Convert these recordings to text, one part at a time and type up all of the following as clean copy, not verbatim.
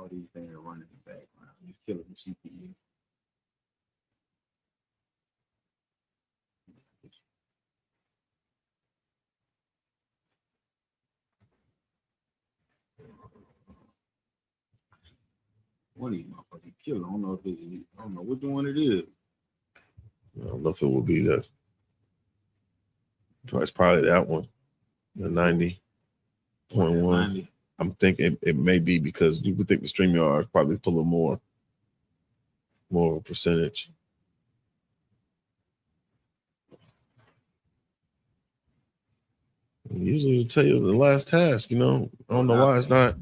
all these things are running in the background. Just killing the CPU. What are you motherfucking killing? I don't know if it's, I don't know which one it is. I don't know if it will be that. It's probably that one, the 90.1. I'm thinking it may be because you would think the StreamYard is probably pulling more of a percentage. Usually it'll tell you the last task, I don't know why it's not.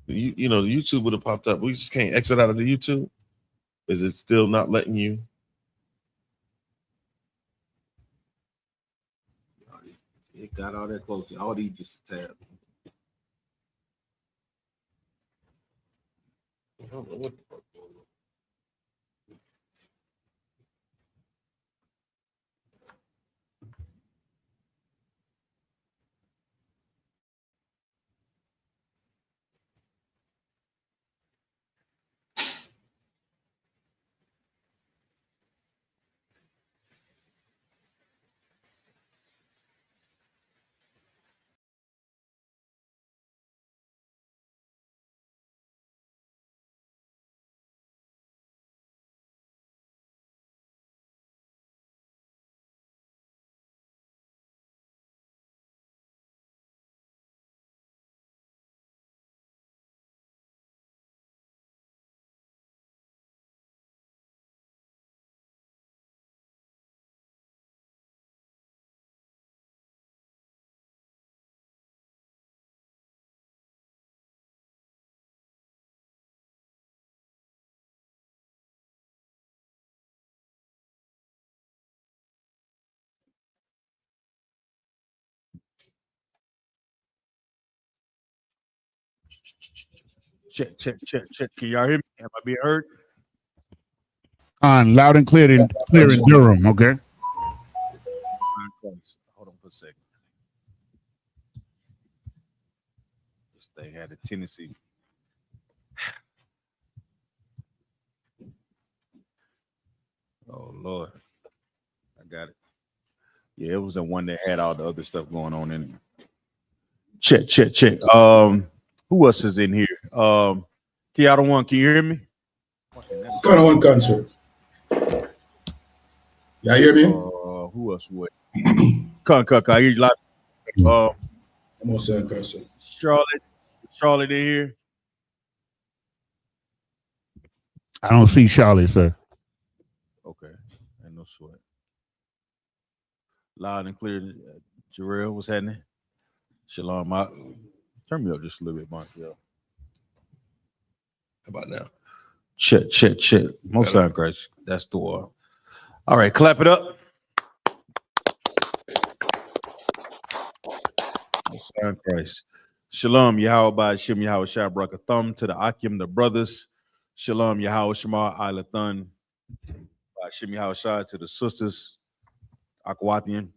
You know, the YouTube would have popped up. We just can't exit out of the YouTube. Is it still not letting you? It got all that close. All these just tabs. I don't know what the fuck going on. Check. Can y'all hear me? Am I being heard? On loud and clear in Durham, okay? Hold on for a second. This thing had a tendency. Oh Lord. I got it. Yeah, it was the one that had all the other stuff going on in it. Check. Who else is in here? Kiara One, can you hear me? Kind of one concert. Yeah, hear me? Who else would? Cut. I hear you loud. I'm also in concert. Charlotte in here. I don't see Charlie, sir. Okay, ain't no sweat. Loud and clear. Jarrell, what's happening? Shalom. Turn me up just a little bit, Montreal. How about now? Check. Most sound Christ. That's the wall. All right, clap it up. Most sound Christ. Shalom, Yahweh Shem Yahweh Shai Brakathum to the Akim, the brothers. Shalom, Yahweh Shema Ilathun. Shem Yahweh Shai to the sisters. Akwathian.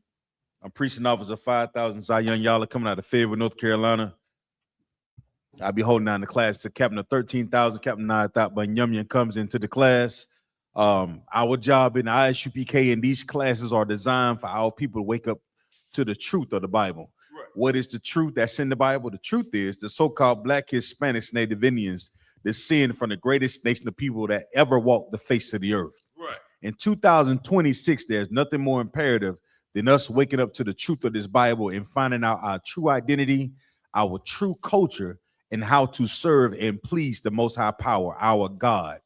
I'm preaching officer 5,000 Zion Yalla coming out of Fayetteville, North Carolina. I'll be holding down the class to Captain of 13,000, Captain Nayathaq Banyumyan comes into the class. Our job in ISUPK in these classes are designed for our people to wake up to the truth of the Bible. Right. What is the truth that's in the Bible? The truth is the so-called Black, Hispanics, Native Indians descend from the greatest nation of people that ever walked the face of the earth. Right. In 2026, there's nothing more imperative than us waking up to the truth of this Bible and finding out our true identity, our true culture, and how to serve and please the Most High Power, our God.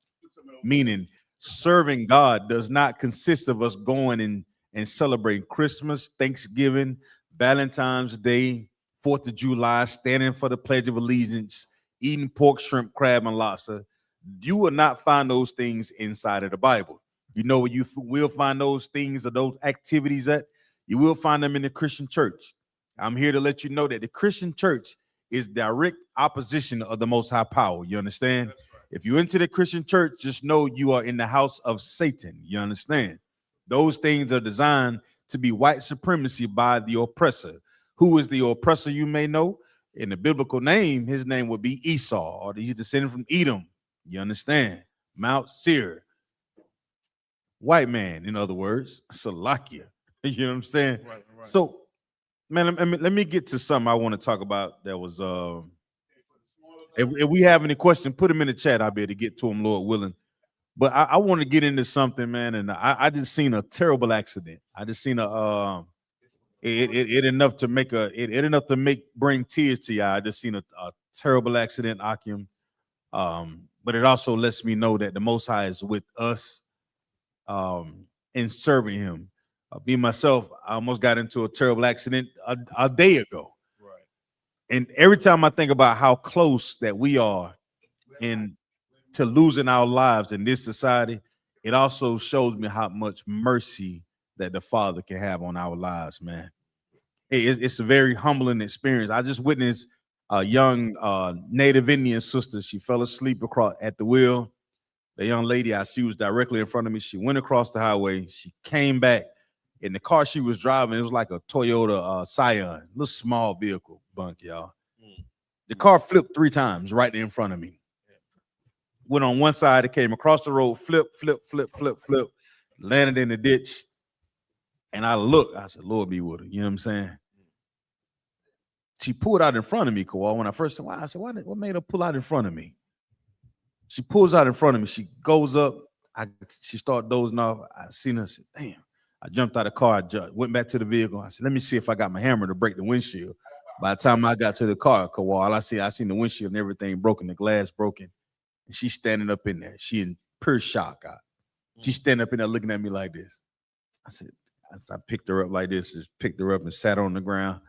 Meaning, serving God does not consist of us going and celebrating Christmas, Thanksgiving, Valentine's Day, 4th of July, standing for the Pledge of Allegiance, eating pork, shrimp, crab, and lobster. You will not find those things inside of the Bible. You know where you will find those things or those activities at? You will find them in the Christian church. I'm here to let you know that the Christian church is direct opposition of the Most High Power. You understand? Right. If you enter the Christian church, just know you are in the house of Satan. You understand? Those things are designed to be white supremacy by the oppressor. Who is the oppressor? You may know In the biblical name, his name would be Esau, or he's descended from Edom. You understand? Mount Seir. White man, in other words, Salakia. You know what I'm saying? Right. So, man, let me get to something I want to talk about. That was, if we have any questions, put them in the chat. I'll be able to get to them, Lord willing. But I want to get into something, man. And I just seen a terrible accident. I just seen it enough to make bring tears to y'all. I just seen a terrible accident, Akim. But it also lets me know that the Most High is with us, in serving Him. Me myself, I almost got into a terrible accident a day ago. Right. And every time I think about how close that we are to losing our lives in this society, it also shows me how much mercy that the Father can have on our lives, man. It's a very humbling experience. I just witnessed a young Native Indian sister. She fell asleep at the wheel. The young lady I see was directly in front of me. She went across the highway. She came back. In the car she was driving, it was like a Toyota Scion, little small vehicle, bunk, y'all. The car flipped 3 times right in front of me. Went on one side, it came across the road, flip, landed in the ditch. And I looked, I said, Lord be with her. You know what I'm saying? She pulled out in front of me, Kawal. When I first said, I said, what made her pull out in front of me? She pulls out in front of me. She goes up. She started dozing off. I seen her. I said, damn. I jumped out of the car. I went back to the vehicle. I said, let me see if I got my hammer to break the windshield. By the time I got to the car, Kawal, I seen the windshield and everything broken, the glass broken. And she's standing up in there. She in pure shock. She's standing up in there looking at me like this. I picked her up like this, just picked her up and sat on the ground.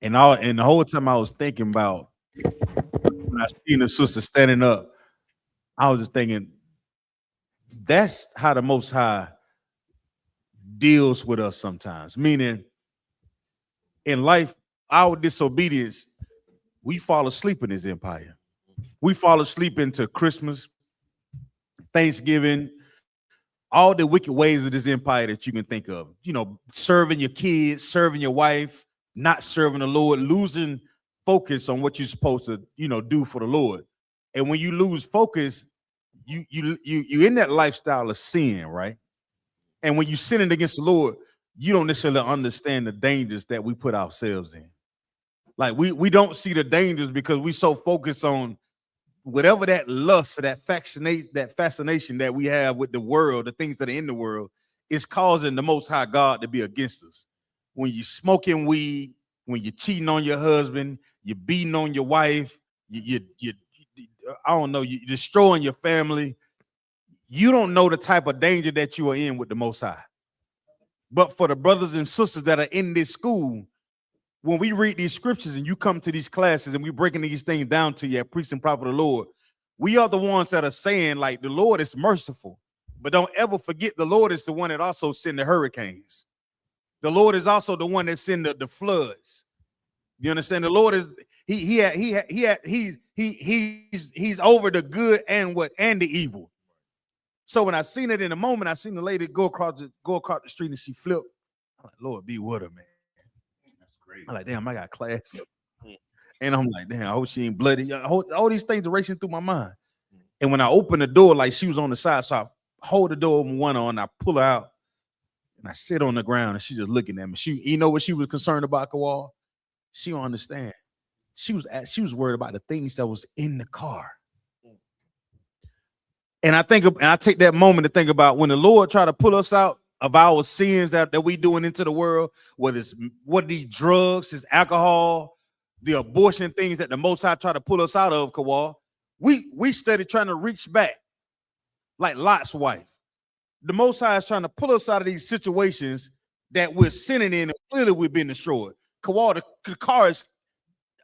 And the whole time I was thinking about when I seen the sister standing up, I was just thinking, that's how the Most High deals with us sometimes. Meaning, in life, our disobedience, we fall asleep in His empire. We fall asleep into Christmas, Thanksgiving, all the wicked ways of this empire that you can think of. You know, serving your kids, serving your wife, not serving the Lord, losing focus on what you're supposed to, do for the Lord. And when you lose focus, you in that lifestyle of sin, right? And when you're sinning against the Lord, you don't necessarily understand the dangers that we put ourselves in. Like we don't see the dangers because we so focused on whatever that lust or that fascination that we have with the world, the things that are in the world, is causing the Most High God to be against us. When you're smoking weed, when you're cheating on your husband, you're beating on your wife, you're destroying your family. You don't know the type of danger that you are in with the Most High. But for the brothers and sisters that are in this school, when we read these scriptures and you come to these classes and we're breaking these things down to you at Priest and Prophet of the Lord, we are the ones that are saying, like, the Lord is merciful. But don't ever forget, the Lord is the one that also sent the hurricanes. The Lord is also the one that sent the floods. You understand? The Lord is he's over the good and the evil. So when I seen it in the moment, I seen the lady go across the street and she flipped. I'm like, Lord be with her, man. That's great. I'm like, damn, I got class. And I'm like, damn, I hope she ain't bloody. All these things are racing through my mind. And when I opened the door, like she was on the side, so I hold the door open one on, I pull her out, and I sit on the ground, and she just looking at me. You know what she was concerned about, Kawal? She don't understand. She was worried about the things that was in the car. And I take that moment to think about when the Lord try to pull us out of our sins that we doing into the world, whether these drugs, it's alcohol, the abortion things that the Most High try to pull us out of, Kawal. We started trying to reach back like Lot's wife. The Most High is trying to pull us out of these situations that we're sinning in, and clearly we've been destroyed. Kawal, the car is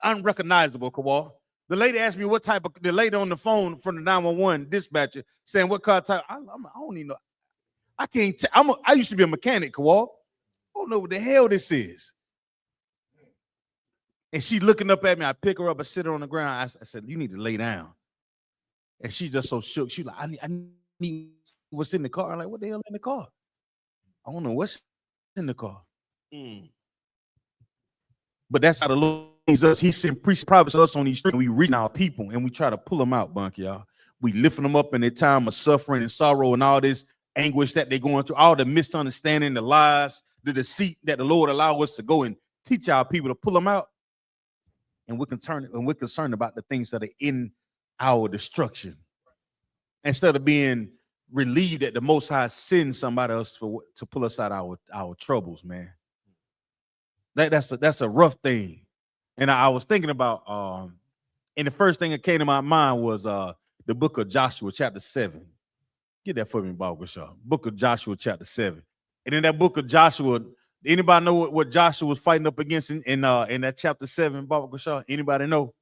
unrecognizable, Kawal. The lady asked me the lady on the phone from the 911 dispatcher saying what car type. I don't even know. I can't. I used to be a mechanic, Kawal. I don't know what the hell this is. And she looking up at me. I pick her up and sit her on the ground. I said, you need to lay down. And she just so shook. She like, I need what's in the car. I'm like, what the hell in the car? I don't know what's in the car. But that's how the Lord leads us. He sent priests, prophets to us on these streets. We reach our people and we try to pull them out, Bunk, y'all. We lifting them up in their time of suffering and sorrow and all this anguish that they're going through, all the misunderstanding, the lies, the deceit that the Lord allow us to go and teach our people to pull them out. And we're concerned about the things that are in our destruction. Instead of being relieved that the Most High sends somebody else to pull us out of our troubles, man. That's a rough thing. And I was thinking about and the first thing that came to my mind was the book of Joshua, chapter 7. Get that for me, Bob Grishaw. Book of Joshua, chapter 7. And in that book of Joshua, anybody know what Joshua was fighting up against in that chapter 7, Bob Grishaw? Anybody know?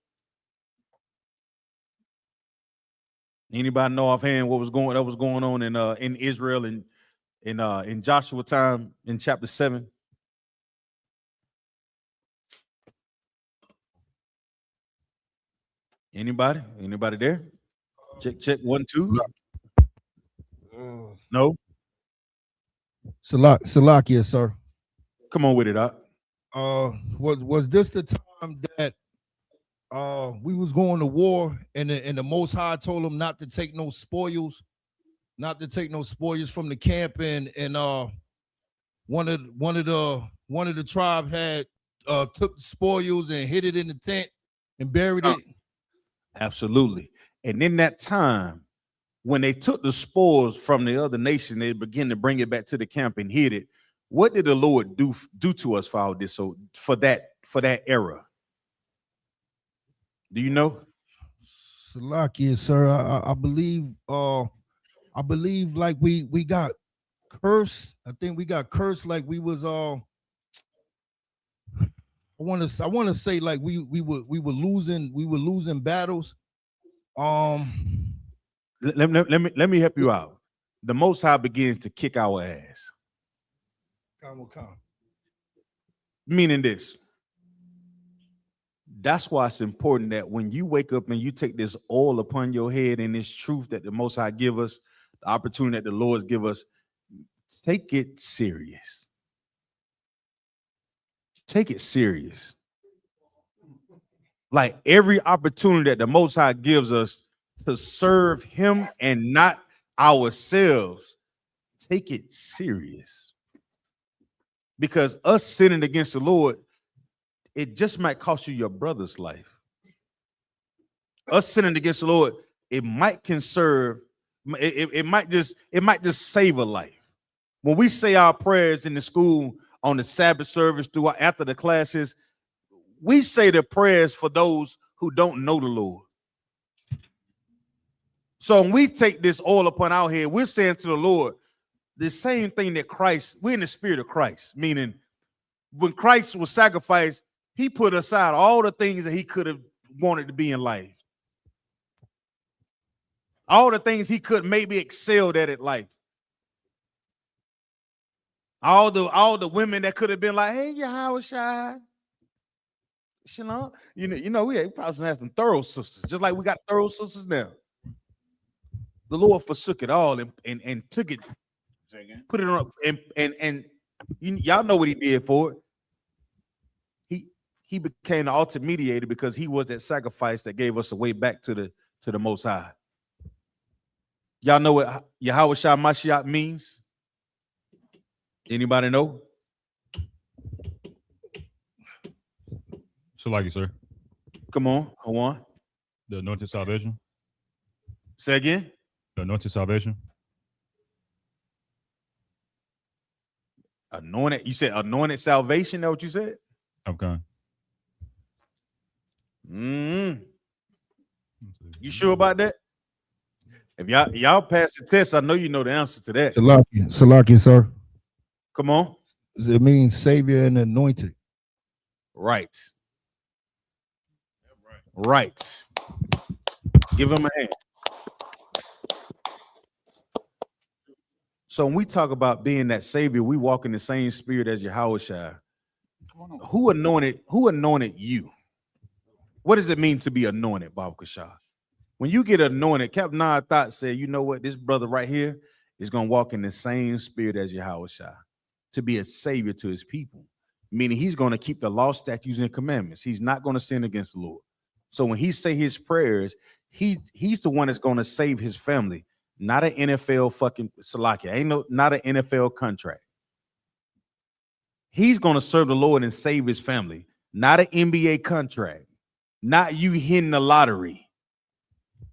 Anybody know offhand what was going on in Israel and in Joshua time in chapter 7? Anybody? Anybody there? Check 1, 2. No. Salakia, sir. Come on with it, Doc. Was this the time that we was going to war and the Most High told him not to take no spoils, from the camp, and one of the tribe had took the spoils and hid it in the tent and buried it? Absolutely. And in that time, when they took the spoils from the other nation, they began to bring it back to the camp and hid it. What did the Lord do to us for all this? So for that era, do you know? Salakia, sir. I believe like we got cursed. I think we got cursed like we was I want to say like we were losing battles. Let me help you out. The Most High begins to kick our ass. Meaning this. That's why it's important that when you wake up and you take this oil upon your head and this truth that the Most High give us, the opportunity that the Lord's give us, take it serious. Take it serious. Like every opportunity that the Most High gives us to serve him and not ourselves, take it serious. Because us sinning against the Lord, it just might cost you your brother's life. Us sinning against the Lord, it might conserve, it might just save a life. When we say our prayers in the school on the Sabbath service after the classes, we say the prayers for those who don't know the Lord. So when we take this oil upon our head, we're saying to the Lord the same thing that Christ, we're in the spirit of Christ, meaning when Christ was sacrificed, he put aside all the things that he could have wanted to be in life. All the things he could maybe excelled at in life. All the women that could have been like, hey, Yahushua. You know, we probably have some thorough sisters, just like we got thorough sisters now. The Lord forsook it all and took it, put it on, and y'all know what he did for it. He became the ultimate mediator because he was that sacrifice that gave us a way back to the Most High. Y'all know what Yahushua Mashiach means? Anybody know? So like you, sir. Come on, hold on. The anointed salvation. Say again. The anointed salvation. Anointed. You said anointed salvation. Know what you said? Okay. You sure about that? If y'all pass the test, I know you know the answer to that. Salakia, sir. Come on. It means savior and anointed. Right. Right. Give him a hand. So when we talk about being that savior, we walk in the same spirit as Yahushua. Who anointed you? What does it mean to be anointed, Baba Kasha? When you get anointed, Captain Nayathaq said, you know what, this brother right here is going to walk in the same spirit as Yahushua to be a savior to his people. meaning he's going to keep the law, statutes, and commandments. He's not going to sin against the Lord. So when he say his prayers, he's the one that's going to save his family, not an NFL fucking Salakia. Not an NFL contract. He's going to serve the Lord and save his family, not an NBA contract, not you hitting the lottery,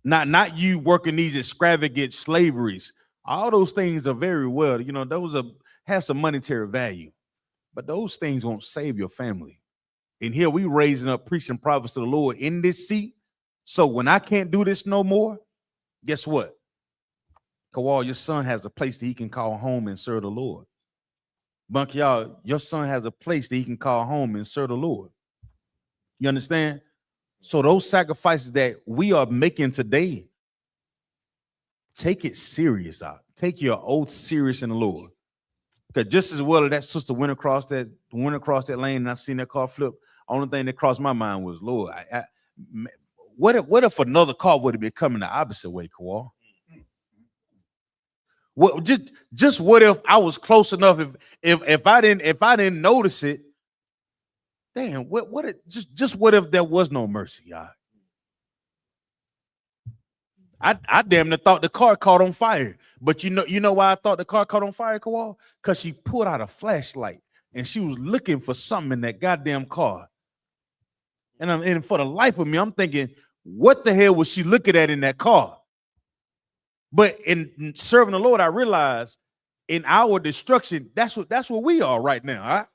not you working these extravagant slaveries. All those things are very well, those have some monetary value, but those things won't save your family. And here we raising up preaching prophets to the Lord in this seat. So when I can't do this no more, guess what? Kawal, your son has a place that he can call home and serve the Lord. Bunk, y'all, your son has a place that he can call home and serve the Lord. You understand? So those sacrifices that we are making today, take it serious out. Take your oath serious in the Lord. Because just as well as that sister went across that lane and I seen that car flip, only thing that crossed my mind was, Lord, what if another car would have been coming the opposite way, Kawal? What just what if I was close enough? If I didn't notice it, damn, what if there was no mercy, y'all? I damn near thought the car caught on fire. But you know why I thought the car caught on fire, Kawal? Because she pulled out a flashlight and she was looking for something in that goddamn car. And for the life of me, I'm thinking, what the hell was she looking at in that car? But in serving the Lord, I realized in our destruction, that's what we are right now. Right?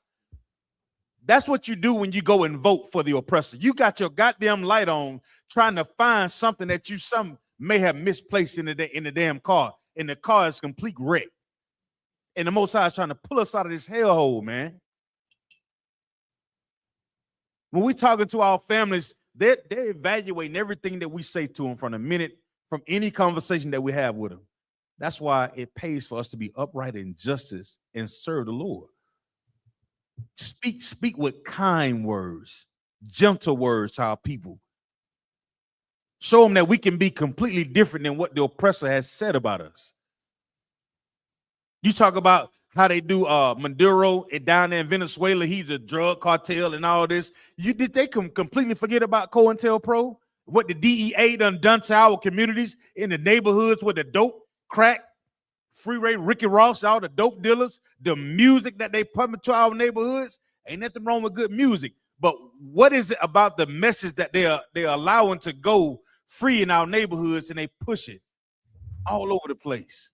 That's what you do when you go and vote for the oppressor. You got your goddamn light on, trying to find something that some may have misplaced in the damn car, and the car is complete wreck. And the Most High is trying to pull us out of this hellhole, man. When we talking to our families, they're evaluating everything that we say to them from any conversation that we have with them. That's why it pays for us to be upright in justice and serve the Lord. Speak with kind words, gentle words to our people. Show them that we can be completely different than what the oppressor has said about us. You talk about how they do Maduro down there in Venezuela. He's a drug cartel and all this. Did they completely forget about COINTELPRO? What the DEA done to our communities in the neighborhoods with the dope, crack, Freeway, Ricky Ross, all the dope dealers, the music that they pump into our neighborhoods. Ain't nothing wrong with good music. But what is it about the message that they're allowing to go free in our neighborhoods, and they push it all over the place?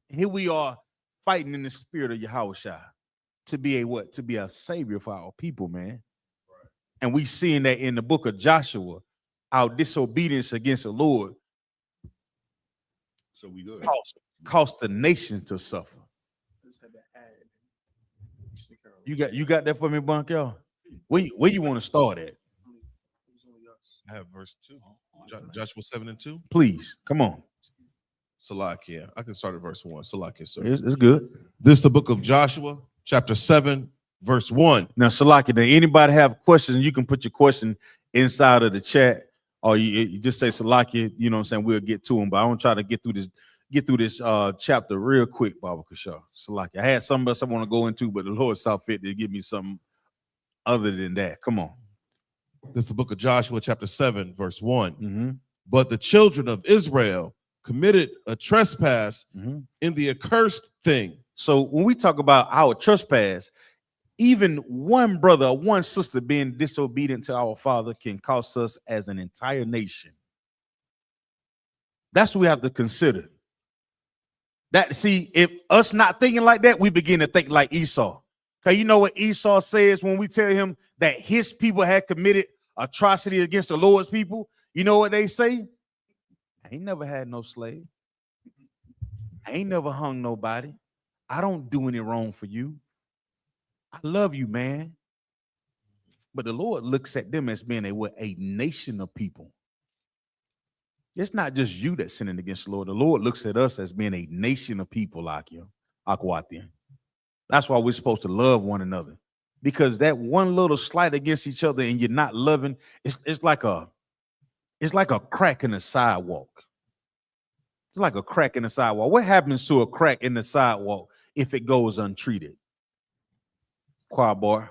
Here we are fighting in the spirit of Yahushua to be a savior for our people, man. Right. And we seeing that in the book of Joshua, our disobedience against the Lord. So we good. Cost the nation to suffer. You got that for me, Bunk, y'all? Where you want to start at? I have verse 2. Joshua 7:2. Please, come on. Salakia. I can start at verse 1. Salakia, sir. It's good. This is the book of Joshua, chapter 7, verse 1. Now, Salakia, does anybody have questions? You can put your question inside of the chat, or you just say Salakia, you know what I'm saying? We'll get to them. But I want to try to get through this chapter real quick, Baba Kashar. Salakia. I had something else I want to go into, but the Lord saw fit to give me something other than that. Come on. This is the book of Joshua, chapter 7, verse 1. Mm-hmm. But the children of Israel committed a trespass in the accursed thing. So when we talk about our trespass, even one brother or one sister being disobedient to our Father can cost us as an entire nation. That's what we have to consider. If us not thinking like that, we begin to think like Esau. Because you know what Esau says when we tell him that his people had committed atrocity against the Lord's people? You know what they say? I ain't never had no slave. I ain't never hung nobody. I don't do any wrong for you. I love you, man. But the Lord looks at them as being a nation of people. It's not just you that's sinning against the Lord. The Lord looks at us as being a nation of people like you, Akwatian. That's why we're supposed to love one another. Because that one little slight against each other and you're not loving, it's like a crack in the sidewalk. It's like a crack in the sidewalk. What happens to a crack in the sidewalk if it goes untreated? Quad boy.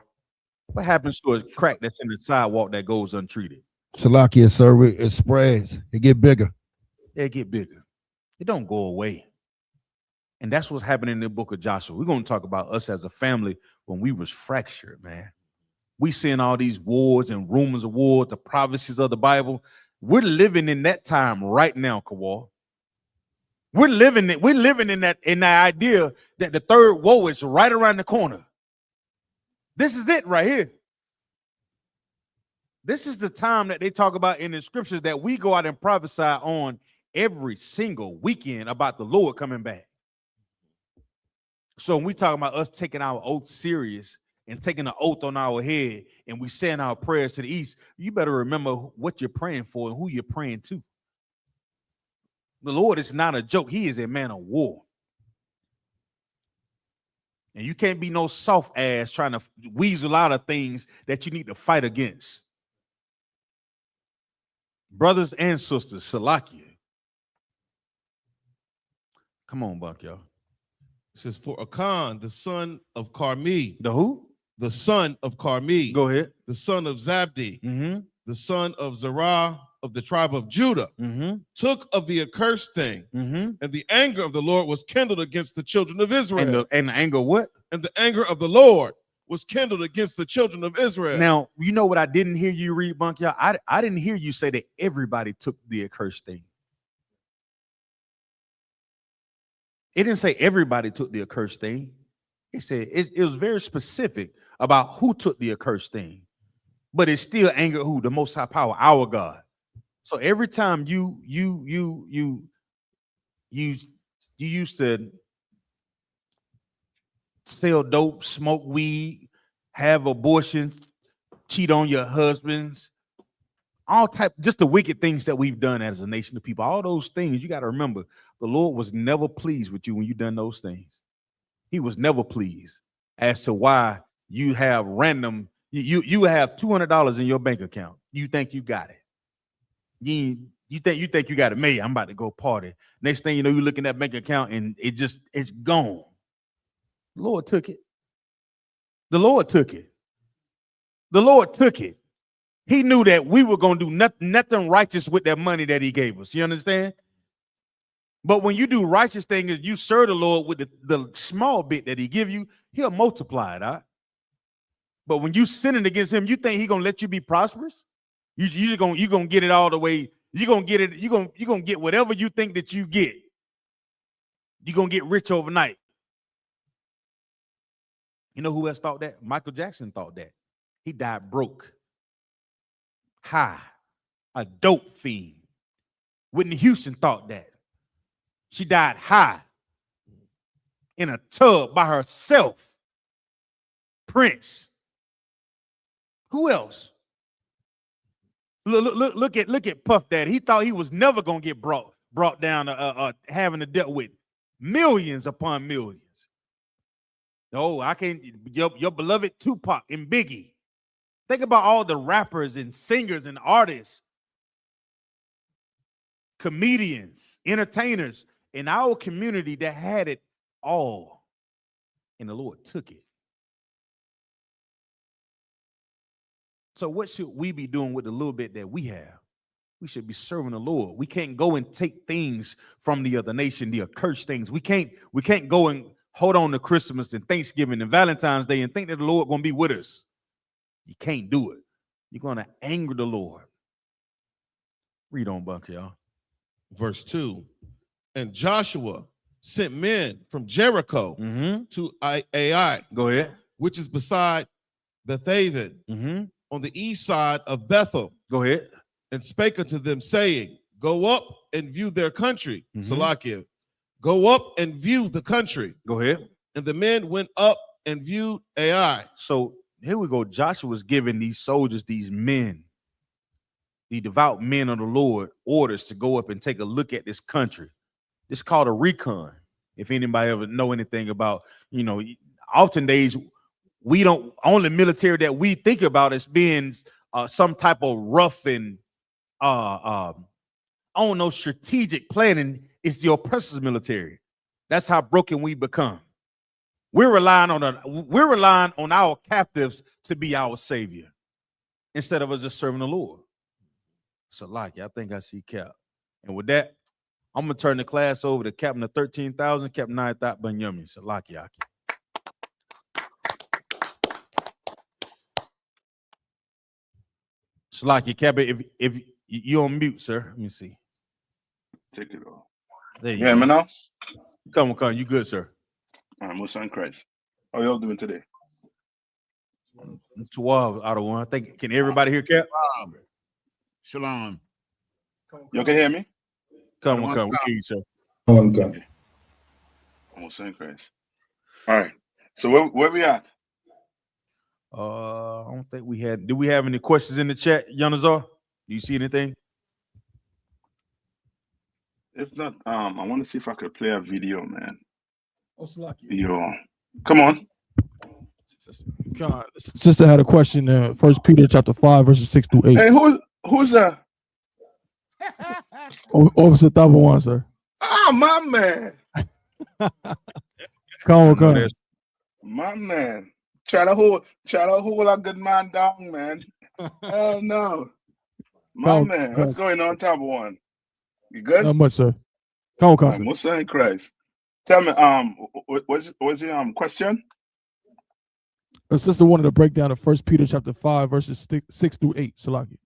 What happens to a crack that's in the sidewalk that goes untreated? Salakia, sir, it spreads. It get bigger. It get bigger. It don't go away. And that's what's happening in the book of Joshua. We're going to talk about us as a family when we was fractured, man. We seeing all these wars and rumors of wars, the prophecies of the Bible. We're living in that time right now, Kawal. We're living in that idea that the third woe is right around the corner. This is it right here. This is the time that they talk about in the scriptures that we go out and prophesy on every single weekend about the Lord coming back. So when we talk about us taking our oath serious and taking an oath on our head and we saying our prayers to the east, you better remember what you're praying for and who you're praying to. The Lord is not a joke. He is a man of war. And you can't be no soft ass trying to weasel out of things that you need to fight against. Brothers and sisters, Salakia. Come on, Buck, y'all. It says, for Achan, the son of Carmi. The who? The son of Carmi. Go ahead. The son of Zabdi. Mm-hmm. The son of Zerah of the tribe of Judah. Mm-hmm. Took of the accursed thing. Mm-hmm. And the anger of the Lord was kindled against the children of Israel. And the anger what? And the anger of the Lord was kindled against the children of Israel. Now, you know what I didn't hear you read, Bunk, y'all? I didn't hear you say that everybody took the accursed thing. It didn't say everybody took the accursed thing. It said it was very specific about who took the accursed thing. But it still angered who? The Most High Power, our God. So every time you used to sell dope, smoke weed, have abortions, cheat on your husbands, all type, just the wicked things that we've done as a nation of people, all those things, you got to remember, the Lord was never pleased with you when you done those things. He was never pleased as to why you have random, you have $200 in your bank account. You think you got it. You think you got it made. I'm about to go party. Next thing you know, you look in that bank account and it's gone. The Lord took it. The Lord took it. The Lord took it. He knew that we were going to do nothing righteous with that money that he gave us. You understand? But when you do righteous things, you serve the Lord with the small bit that he give you, he'll multiply it, all right? But when you sinning against him, you think he's going to let you be prosperous? You're going to get it all the way. You're going to get it. You're going to get whatever you think that you get. You're going to get rich overnight. You know who else thought that? Michael Jackson thought that. He died broke. High. A dope fiend. Whitney Houston thought that. She died high. In a tub by herself. Prince. Who else? Look at Puff Daddy. He thought he was never gonna get brought down having to deal with millions upon millions. No, I can't. Your beloved Tupac and Biggie. Think about all the rappers and singers and artists, comedians, entertainers in our community that had it all, and the Lord took it. So what should we be doing with the little bit that we have? We should be serving the Lord. We can't go and take things from the other nation, the accursed things. We can't go and hold on to Christmas and Thanksgiving and Valentine's Day and think that the Lord going to be with us. You can't do it. You're going to anger the Lord. Read on, Buck, y'all. Verse 2. And Joshua sent men from Jericho to Ai. Go ahead. Which is beside Bethaven, on the east side of Bethel. Go ahead. And spake unto them, saying, go up and view their country. Salakia. Go up and view the country. Go ahead. And the men went up and viewed Ai. So here we go. Joshua was giving these soldiers, these men, the devout men of the Lord, orders to go up and take a look at this country. It's called a recon. If anybody ever know anything about, often days, we don't, only military that we think about as being some type of rough and strategic planning is the oppressor's military. That's how broken we become. We're relying on our captives to be our savior instead of us just serving the Lord. Salaki, I think I see Cap. And with that, I'm gonna turn the class over to Captain of 13,000, Captain Nayathaq Banyami. Salaki Aki. Salaki, Captain, if you on mute, sir. Let me see. Take it off. There you Yeah, go. man. Now, Come. You good, sir? Musa and Christ. How y'all doing today? 12 out of 1. I think. Can everybody hear Cap? Shalom. You can hear me? Come. We hear you, sir. One gun. Musa and Christ. All right. So where we at? I don't think we had. Do we have any questions in the chat, Yanazar? Do you see anything? If not, I want to see if I could play a video, man. Oh, Salaki. Yo, come on. God, sister had a question. 1 Peter chapter 5, verses 6 through 8. Hey, who's that? Officer Tabawan, sir. Ah, my man. Come on. My man. Try to hold a good man down, man. Oh no. My man. What's going on, Top One? You good? Not much, sir. Come on, sir. Musa and Christ. Tell me, what's your question? The sister wanted to break down of 1 Peter chapter 5, verses 6 through 8. Salaki.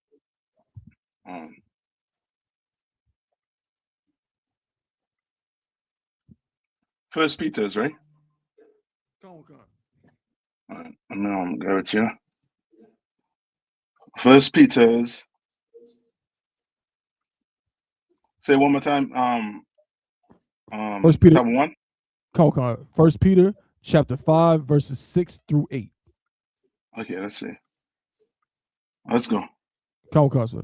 First Peter's, right? Come on. All right, I'm go with you. First Peter's. Say one more time. First Peter. Top one. Come on. 1 Peter chapter 5, verses 6 through 8. Okay, let's see. Let's go. Come on, sir.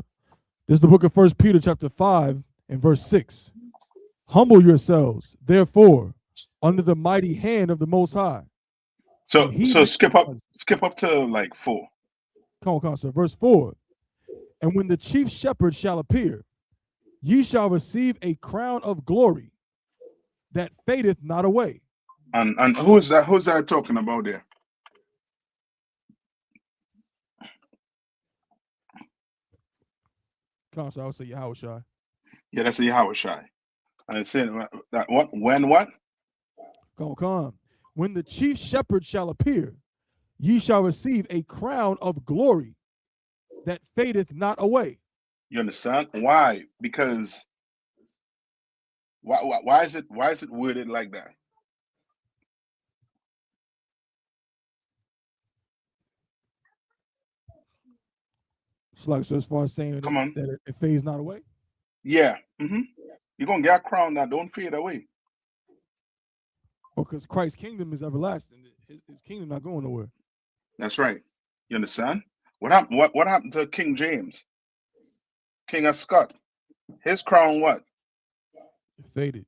This is the book of 1 Peter chapter 5 and verse 6. Humble yourselves, therefore, under the mighty hand of the Most High. So skip up to like 4. Come on, sir. Verse 4. And when the chief shepherd shall appear, ye shall receive a crown of glory that fadeth not away. And who's that talking about there? Come on, sir. I would say Yahushua. Yeah, that's a Yahushua. And it said that what? Come on. When the chief shepherd shall appear, ye shall receive a crown of glory that fadeth not away. You understand? Why? Because why is it worded like that? It's like, so as far as saying that it fades not away? Yeah. Mm-hmm. You're going to get a crown that don't fade away. Well, because Christ's kingdom is everlasting. His kingdom not going nowhere. That's right. You understand? What happened to King James? King of Scott? His crown what? It faded.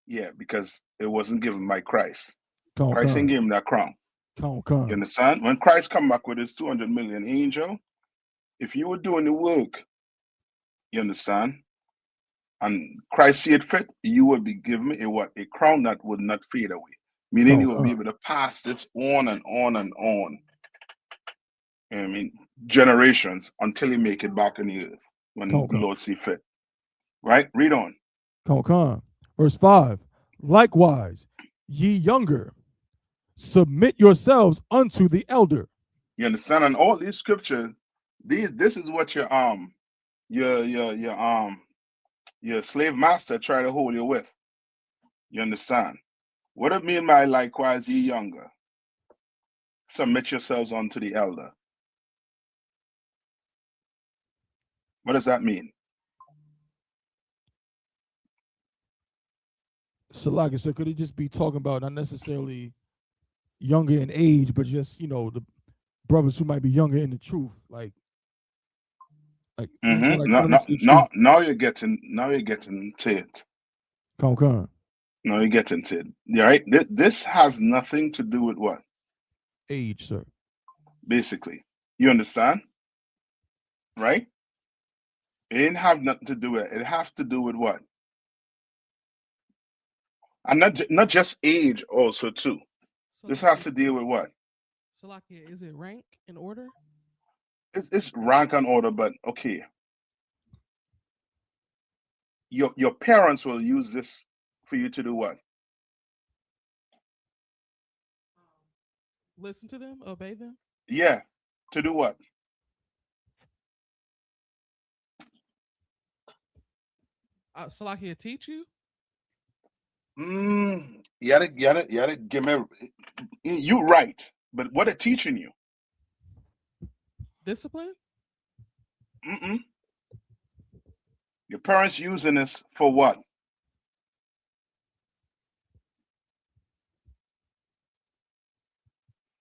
Yeah, because it wasn't given by Christ. Christ didn't give him that crown. You understand? When Christ come back with his 200 million angel, if you were doing the work, you understand, and Christ see it fit, you would be given a crown that would not fade away. Meaning you will be able to pass this on and on and on. You know what I mean? Generations until you make it back in the earth when the Lord see fit. Right? Read on. Verse 5. Likewise, ye younger, submit yourselves unto the elder. You understand? And all these scriptures, this is what your slave master try to hold you with. You understand? What it mean by likewise ye younger? Submit yourselves unto the elder. What does that mean? So like I said, could it just be talking about not necessarily younger in age, but just, the brothers who might be younger in the truth, like now you're getting to it. Now you're getting to it. Yeah, right. This has nothing to do with what? Age, sir. Basically, you understand, right? It didn't have nothing to do with it. It has to do with what? And not just age, also too. This has to deal with what? Salakia, is it rank in order? It's rank and order, but okay. Your parents will use this for you to do what? Listen to them, obey them. Yeah, to do what? Salakia, teach you. You gotta give me. You right, but what are teaching you? Discipline. Your parents using this for what?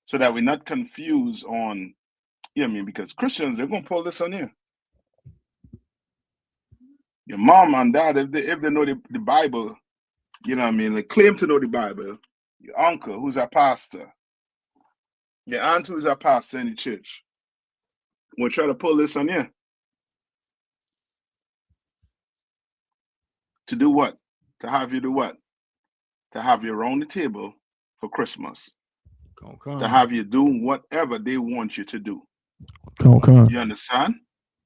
So that we're not confused on, because Christians, they're gonna pull this on you. Your mom and dad, if they know the Bible, they claim to know the Bible. Your uncle, who's a pastor, your aunt, who's a pastor in the church, will try to pull this on you. To do what? To have you do what? To have you around the table for Christmas. To have you doing whatever they want you to do. You understand?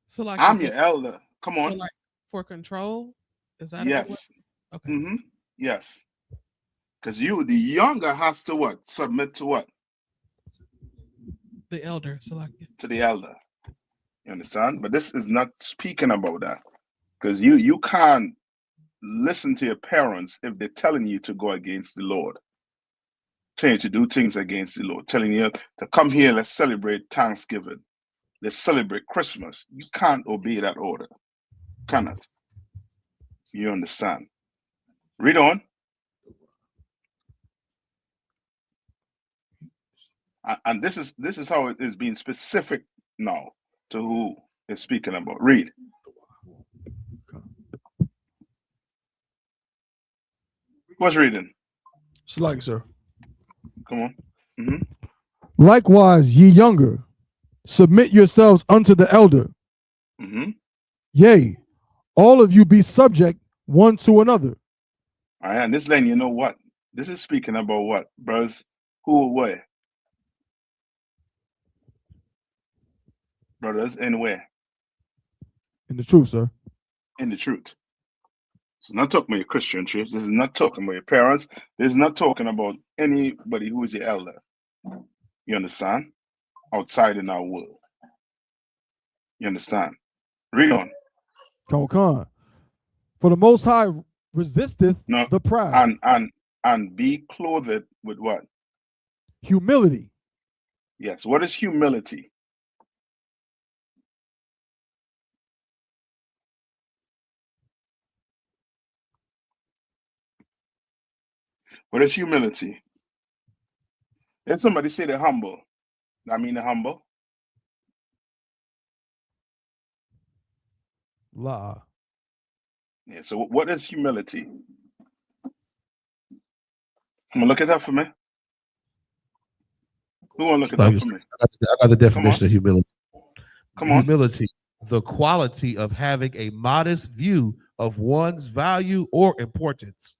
Salakia, I'm your elder. Come on. So like for control, is that Yes. Okay. Yes. Because the younger, has to what? Submit to what? The elder, Salakia. To the elder. You understand? But this is not speaking about that. Because you can't listen to your parents if they're telling you to go against the Lord. Telling you to do things against the Lord. Telling you to come here, let's celebrate Thanksgiving. Let's celebrate Christmas. You can't obey that order. Cannot. You understand? Read on. And this is how it is being specific now to who is speaking about. Read. What's reading? Salakia, sir. Come on. Likewise, ye younger, submit yourselves unto the elder. Yea, all of you be subject one to another. All right, and this line, you know what? This is speaking about what? Brothers, who or where? Brothers, in where? In the truth, sir. In the truth. This is not talking about your Christian church. This is not talking about your parents. This is not talking about anybody who is your elder. You understand? Outside in our world. You understand? Read on. Come. For the Most High resisteth the proud. And be clothed with what? Humility. Yes. What is humility? What is humility? If somebody say they're humble, I mean they're humble. La. Yeah. So what is humility? Come on, look it up for me. Who want to look it up for me? I got the definition of humility. Come on. Humility, the quality of having a modest view of one's value or importance.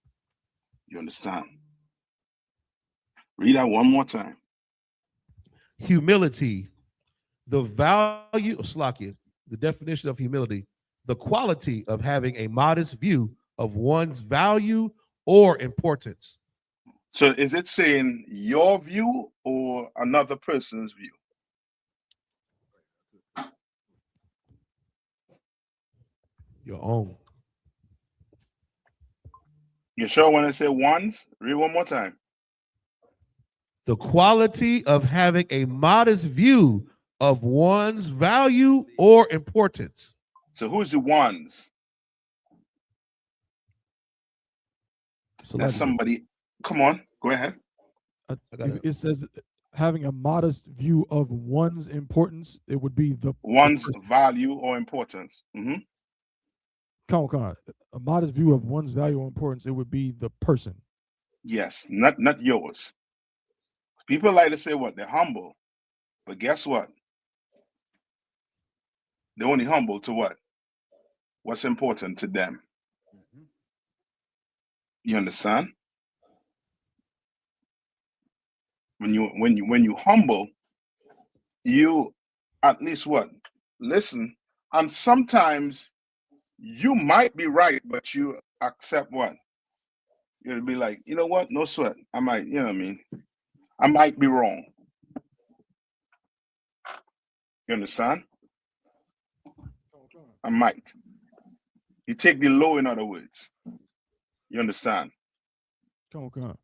You understand? Read that one more time. Humility, the value of Slakia, the definition of humility, the quality of having a modest view of one's value or importance. So is it saying your view or another person's view? Your own. You sure when I say one's? Read one more time. The quality of having a modest view of one's value or importance. So who's the ones? That's somebody. Come on, go ahead. It says having a modest view of one's importance. It would be one's value or importance. Come on. A modest view of one's value or importance. It would be the person. Yes, not yours. People like to say what? They're humble. But guess what? They're only humble to what? What's important to them. You understand? when you humble, you at least what? Listen, and sometimes you might be right, but you accept what? You'll be like, you know what? No sweat. I might, you know what I mean? I might be wrong. You understand? I might. You take the low, in other words. You understand? Come on.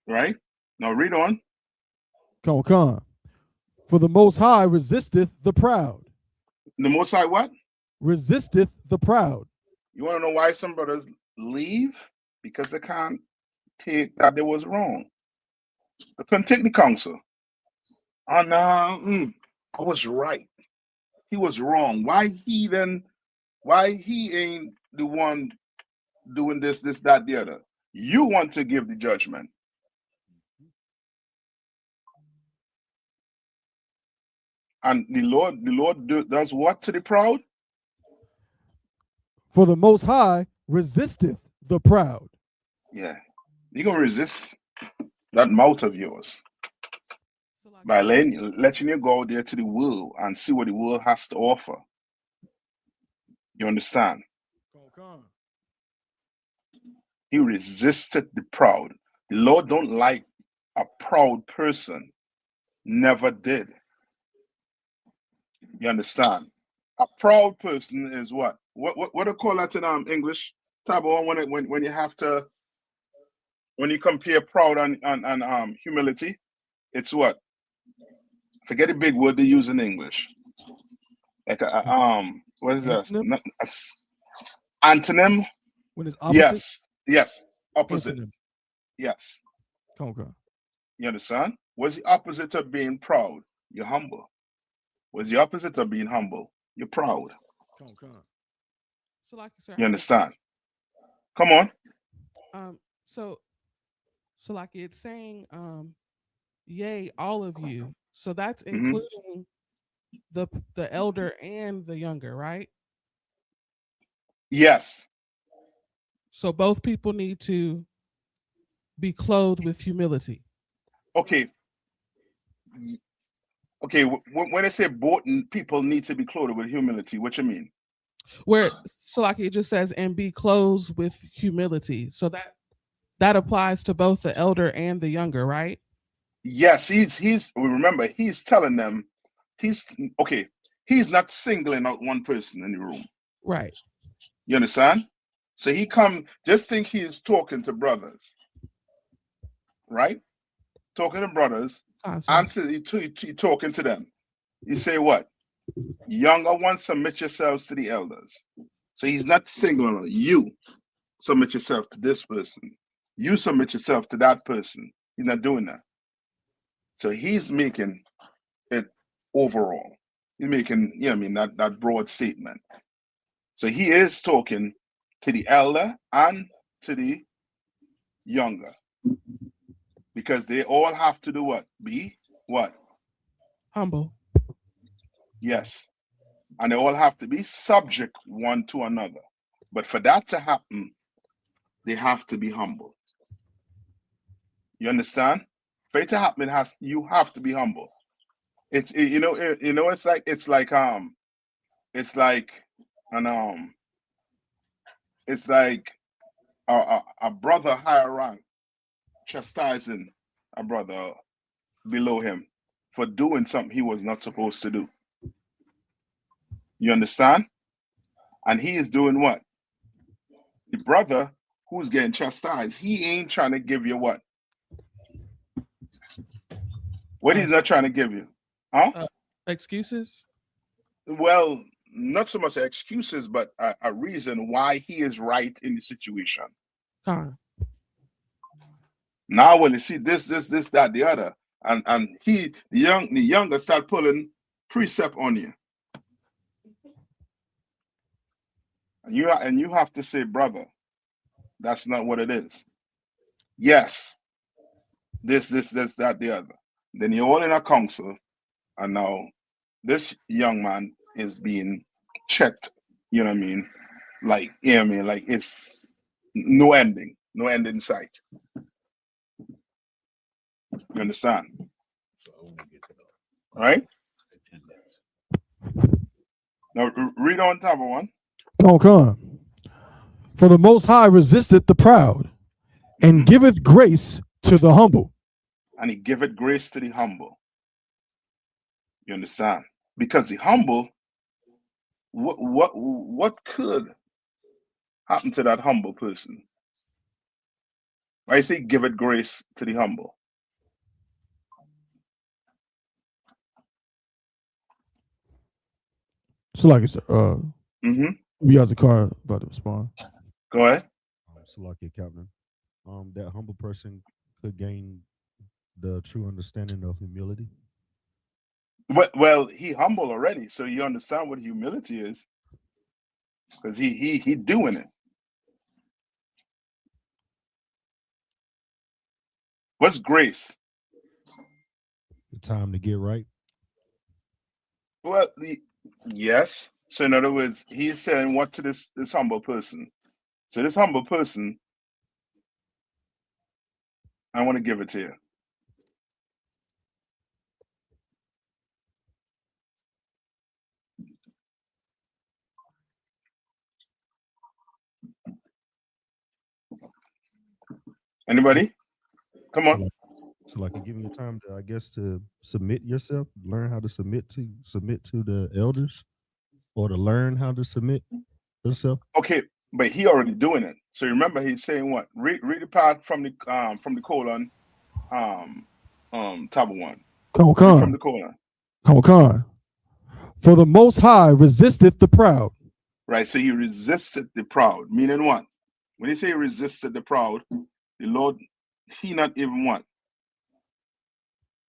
Right? Now read on. Come on. For the Most High resisteth the proud. The Most High what? Resisteth the proud. You want to know why some brothers leave? Because they can't take that they was wrong. They couldn't take the counsel. And I was right. He was wrong. Why he ain't the one doing this, that, the other? You want to give the judgment. And the Lord does what to the proud? For the Most High resisteth the proud. Yeah. You're going to resist that mouth of yours by letting you go out there to the world and see what the world has to offer. You understand? He resisted the proud. The Lord don't like a proud person. Never did. You understand? A proud person is what? What do you call that in English? Tabo, when you compare proud and humility, it's what? Forget the big word they use in English. Like what is that? Antonym? When it's opposite? Yes. Opposite. Antonym. Yes. Come on. You understand? What's the opposite of being proud? You're humble. What's the opposite of being humble? You're proud. Come on. You understand? Come on. So like it's saying, yea, all of you. So that's including the elder and the younger, right? Yes. So both people need to be clothed with humility. Okay. When I say both people need to be clothed with humility, what you mean? Where so like it just says and be clothed with humility. So that applies to both the elder and the younger, right? Yes, remember he's telling them he's not singling out one person in the room. Right. You understand? So just think he is talking to brothers. Right? Talking to brothers. Answer he talking to them. He say what? Younger ones, submit yourselves to the elders. So he's not singling out you. Submit yourself to this person. You submit yourself to that person. He's not doing that. So he's making it overall. He's making, that broad statement. So he is talking to the elder and to the younger. Because they all have to do what? Be what? Humble. Yes. And they all have to be subject one to another. But for that to happen, they have to be humble. You understand? For it to happen, you have to be humble. It's like a brother higher rank chastising a brother below him for doing something he was not supposed to do. You understand? And he is doing what? The brother who's getting chastised, he ain't trying to give you what? What he's not trying to give you? Huh? Excuses? Well, not so much excuses, but a reason why he is right in the situation. Now, when you see this, that, the other, and the younger start pulling precept on you, and you have to say, brother, that's not what it is. Yes, this, that, the other. Then you're all in a council, and now this young man is being checked. You know what I mean? Like, like it's no ending in sight. You understand? All right? Now read on top of one. Come. For the Most High resisteth the proud, and giveth grace to the humble. And he giveth grace to the humble. You understand? Because the humble, what could happen to that humble person? I say giveth grace to the humble. So like I said, we has a car about to respond. Go ahead. Salakia, Captain. That humble person could gain the true understanding of humility. Well, he humble already, so you understand what humility is, because he doing it. What's grace? The time to get right. Well, yes. So in other words, he's saying what to this humble person. So this humble person, I want to give it to you. Anybody? Come on. So like giving you time to, I guess, to submit yourself, learn how to submit to the elders, or to learn how to submit yourself. Okay, but he already doing it. So remember, he's saying what? Read the part from the colon, top of one. Come. From the colon. Come. For the Most High resisteth the proud. Right. So he resisted the proud. Meaning what? When he say resisted the proud, the Lord, he not even what?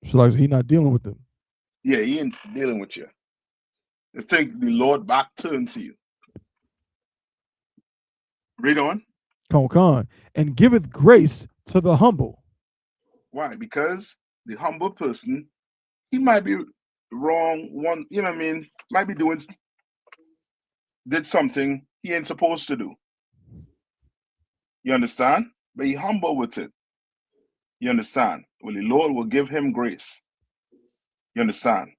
So like he not dealing with them. Yeah, he ain't dealing with you. I think the Lord back turned to you. Read on. Come. And giveth grace to the humble. Why? Because the humble person, he might be wrong. One, you know what I mean? Might be did something he ain't supposed to do. You understand? But he humble with it. You understand? Well, the Lord will give him grace. You understand?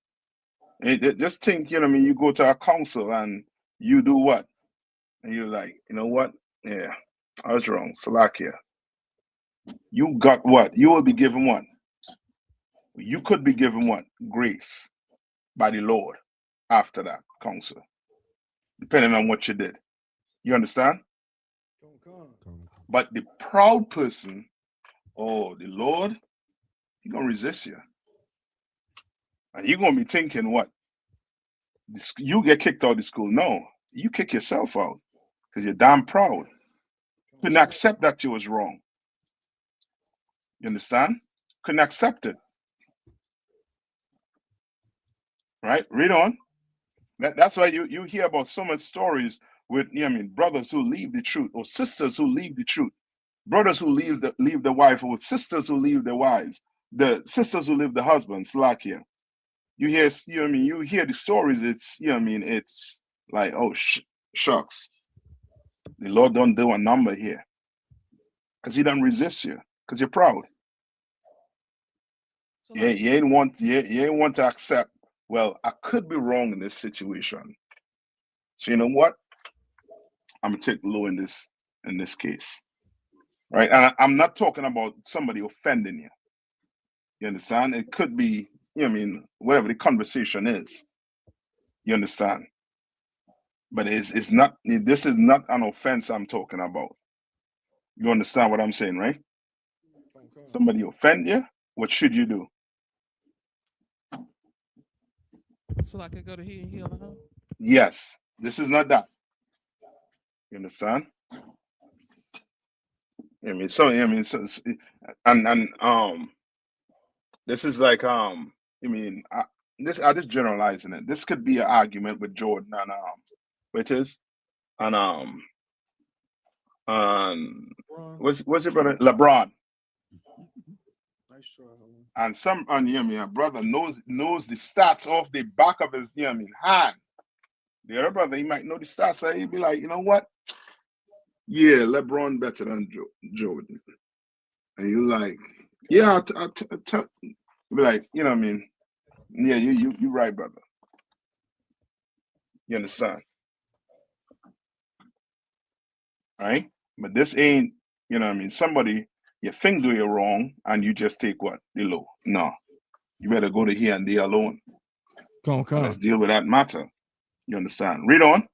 Just think, you know what I mean? You go to a council and you do what? And you're like, you know what? Yeah, I was wrong. Salakia. You got what? You will be given what? You could be given what? Grace by the Lord after that counsel, depending on what you did. You understand? But the proud person, oh, the Lord, he's going to resist you. And you're going to be thinking, what? You get kicked out of school. No, you kick yourself out because you're damn proud. You couldn't accept that you was wrong. You understand? Couldn't accept it. Right? Read on. That's why you hear about so much stories with, you know what I mean, brothers who leave the truth, or sisters who leave the truth, brothers who leave the wife, or sisters who leave their wives, the sisters who leave the husbands, like here. You hear, you know what I mean, you hear the stories, it's, you know what I mean, it's like, oh, shucks. The Lord don't do a number here. Because he doesn't resist you, because you're proud. You ain't want to accept, well, I could be wrong in this situation. So you know what? I'm gonna take the low in this case. Right? And I'm not talking about somebody offending you. You understand? It could be, you know what I mean, whatever the conversation is. You understand? But it's not, this is not an offense I'm talking about. You understand what I'm saying, right? Somebody offend you, what should you do? So I could go to he and heal the home? Yes. This is not that. You understand? I mean, so I mean, so, and this is like I mean, I just generalizing it. This could be an argument with Jordan and which is and what's your brother LeBron. And some and you know what I mean, a brother knows the stats off the back of his, you know what I mean, hand. The other brother, he might know the stats, so he'd be like, you know what? Yeah, LeBron better than Jordan. And you like, Yeah, be like, you know what I mean? Yeah, you right, brother. You understand? Right? But this ain't, you know what I mean? Somebody you think do you wrong and you just take what? The low. No. You better go to here and there alone. Come on, Let's deal with that matter. You understand? Read on.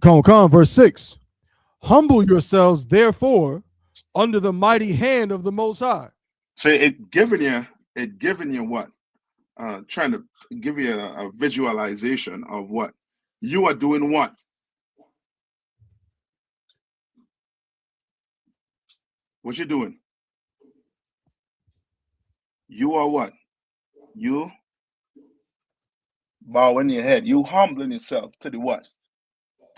Come on, verse 6. Humble yourselves, therefore, under the mighty hand of the Most High. So it giving you what? Trying to give you a visualization of what you are doing. What you doing? You are what? You bowing your head. You humbling yourself to the what?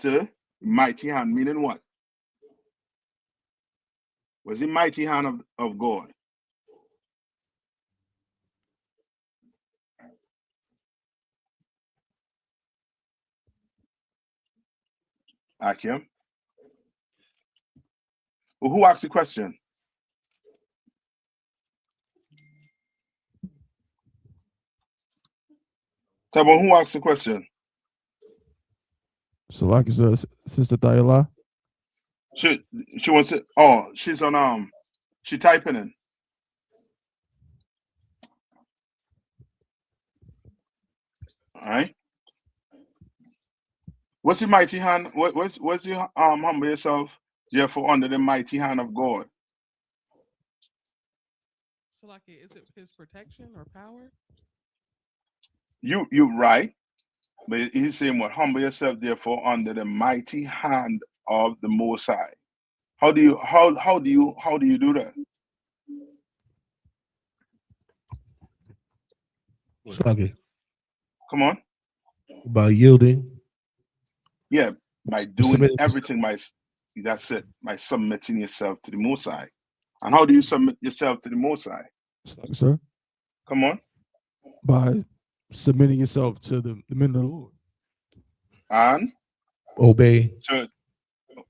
To mighty hand. Meaning what? Was the mighty hand of God? Akim. Well, who asked the question? Tabo, who asked the question? So, like it's Sister Thayala. She wants to. Oh, she's on. She typing in. All right. What's the mighty hand? What's the humble yourself, therefore, under the mighty hand of God? So, like, is it his protection or power? You right, but he's saying what? Humble yourself, therefore, under the mighty hand of the Most High. How do you do that? Sluggy. Come on. By yielding. Yeah, by doing Submitting everything that's it, by submitting yourself to the Most High. And how do you submit yourself to the Most High? Sir. Come on. By submitting yourself to the men of the Lord. And obey. So,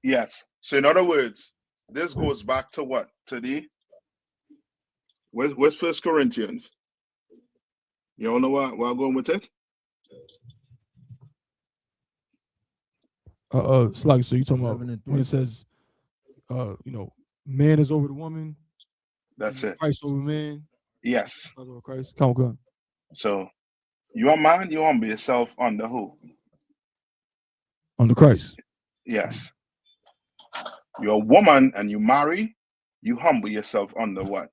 yes. So in other words, this goes back to what? To the where's First Corinthians? You all know where I'm going with it? Sluggy, so you talking about when it says man is over the woman. That's it. Christ over man. Yes. Over Christ. Come on. So you are man, you humble yourself under who? Under Christ. Yes. You're a woman and you marry, you humble yourself under what?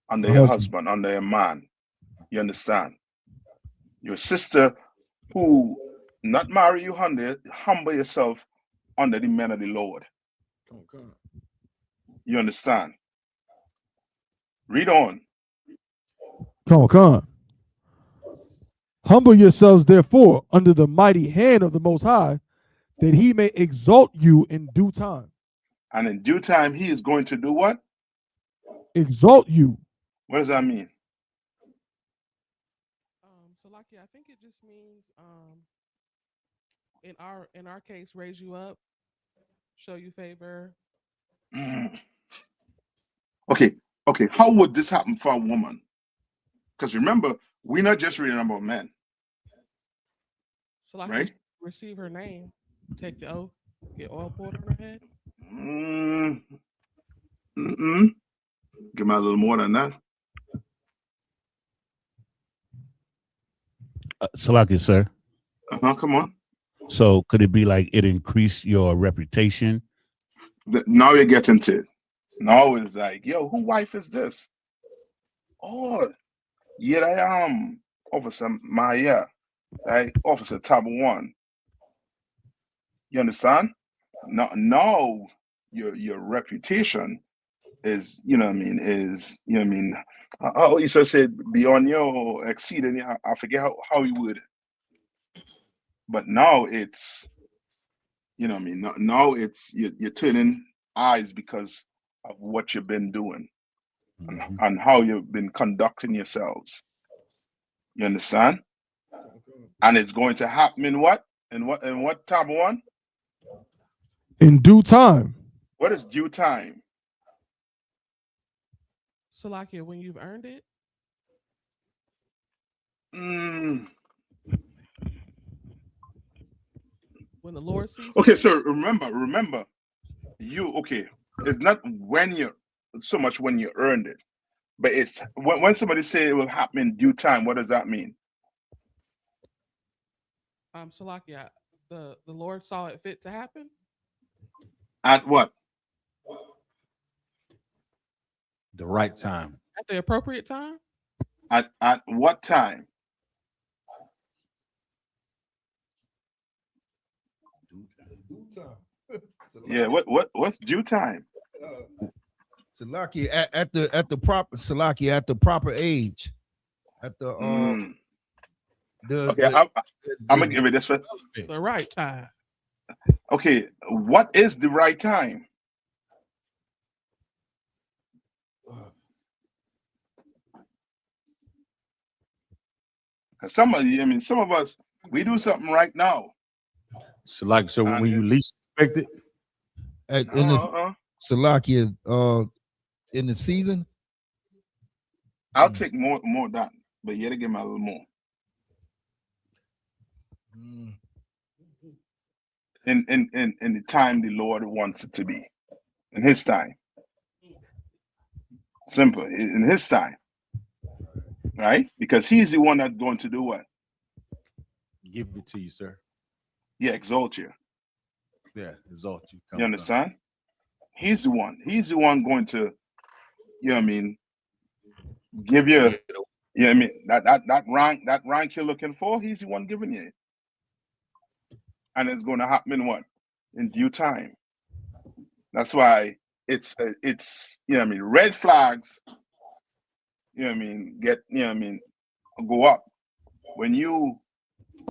Under your husband, under your man. You understand? Your sister who not marry, you humble yourself under the men of the Lord. Okay. You understand? Read on. Come on. Humble yourselves, therefore, under the mighty hand of the Most High, that he may exalt you in due time. And in due time, he is going to do what? Exalt you. What does that mean? So, Lucky, I think it just means, in our case, raise you up, show you favor. Okay. How would this happen for a woman? Because remember, we're not just reading about men. So, like, right? Receive her name, take the oath, get oil poured on her head. Give me a little more than that. Salaki, sir. Come on. So could it be like it increased your reputation? Now you're getting to it. Now it's like, yo, who wife is this? Oh, yeah, I am Officer Maya, right? Officer Tab 1. You understand? Now your reputation is, how you said beyond your exceeding, I forget how he would. But now it's, now it's you're turning eyes because of what you've been doing and how you've been conducting yourselves. You understand? And it's going to happen in what? In what tab 1? In due time. What is due time? Salakia, when you've earned it. Mm. When the Lord sees Okay, fit. so remember, it's not when you so much when you earned it, but it's when somebody say it will happen in due time. What does that mean? Salakia, the Lord saw it fit to happen At what? The right time. at the appropriate time. At what time? Yeah, what's due time? Salaki at the proper Salaki at the proper age. At the Okay, I'm gonna give it this one. The right time. Okay, what is the right time? Some of us, we do something right now. So when you least expect it. In this Salaki in the season. I'll take more of that, but you gotta give me a little more. In the time the Lord wants it to be. In his time. Simple. In his time. Right? Because he's the one that's going to do what? Give it to you, sir. Yeah, exalt you. Yeah, exalt you. You understand? He's the one. He's the one going to, give you, that rank you're looking for, he's the one giving you. And it's going to happen in what? In due time. That's why it's red flags, get, go up. When you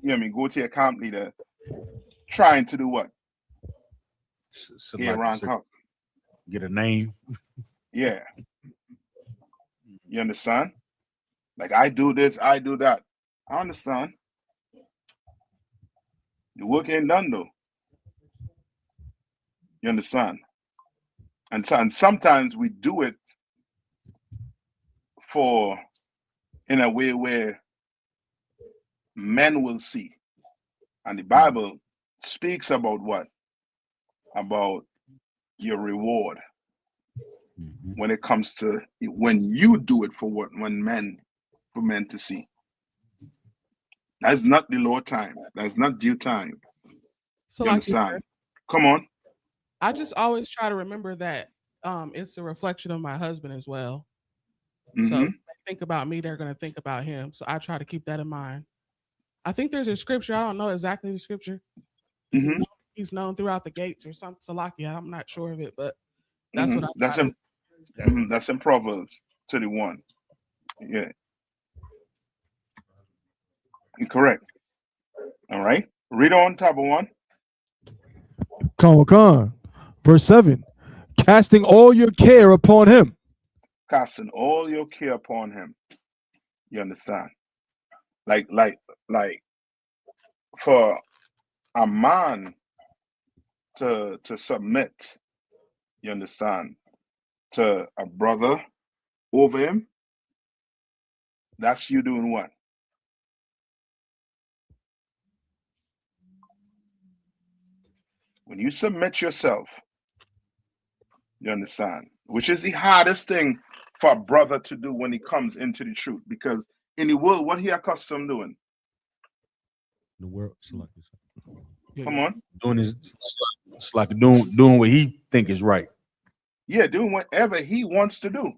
go to your camp leader trying to do what? Get rank up. Get a name. Yeah. You understand? Like, I do this, I do that. I understand. The work ain't done though. You understand? And sometimes we do it in a way where men will see. And the Bible speaks about what? About your reward. When it comes to when you do it for men to see. That's not the Lord time. That's not due time. So you understand? Come on. I just always try to remember that it's a reflection of my husband as well. So if they think about me, they're going to think about him. So I try to keep that in mind. I think there's a scripture. I don't know exactly the scripture. He's known throughout the gates or something. Salakia. I'm not sure of it, but that's what that's in Proverbs 31. Yeah. You're correct. All right. Read on top of one. Con. Verse 7. Casting all your care upon him. Casting all your care upon him. You understand? Like for a man to submit, you understand, to a brother over him, that's you doing what? When you submit yourself, you understand, which is the hardest thing for a brother to do when he comes into the truth, because in the world, what he accustomed doing? The world, Come on. Doing doing what he think is right. Yeah, doing whatever he wants to do.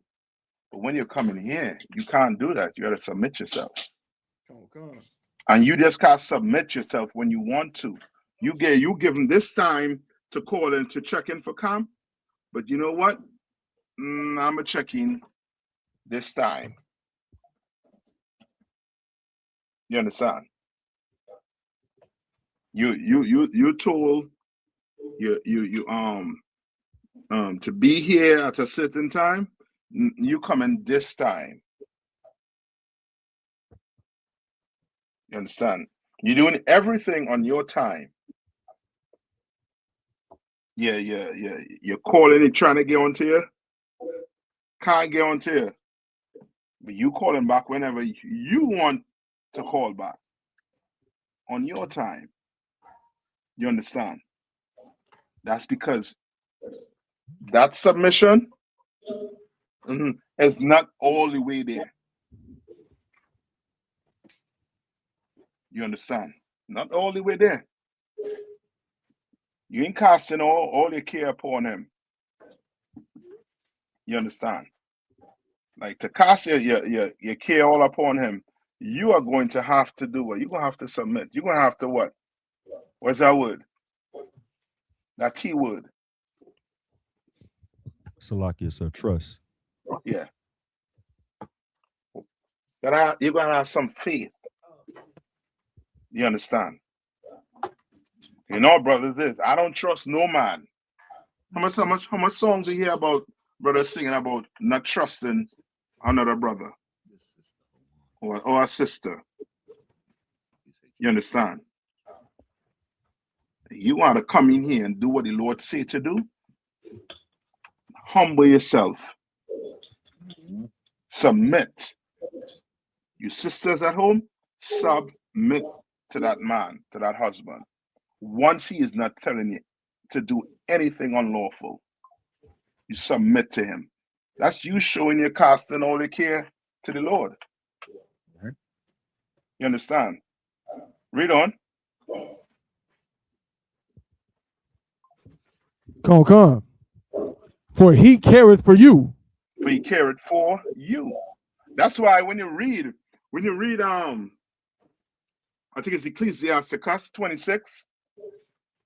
But when you're coming here, you can't do that. You got to submit yourself. And you just can't submit yourself when you want to. You give him this time to call in to check in for camp. But you know what? I'm gonna check in this time. You understand? You told you to be here at a certain time. You come in this time. You understand? You're doing everything on your time. You're calling it trying to get onto you. Can't get onto you. But you calling back whenever you want to call back on your time. You understand? That's because that submission is not all the way there. You understand? Not all the way there. You ain't casting all your care upon him. You understand? Like to cast your care all upon him, you are going to have to do what? You're going to have to submit. You're going to have to what? What's that word? That T word. Salakia, so trust. Yeah. You're going to have some faith. You understand? You know, brothers, I don't trust no man. How much songs you hear about brothers singing about not trusting another brother or a sister? You understand? You want to come in here and do what the Lord say to do? Humble yourself. Submit. You sisters at home, submit to that man, to that husband. Once he is not telling you to do anything unlawful, you submit to him. That's you showing your casting all the care to the Lord. You understand? Read on. Come. For he careth for you. For he careth for you. That's why when you read, I think it's Ecclesiasticus 26,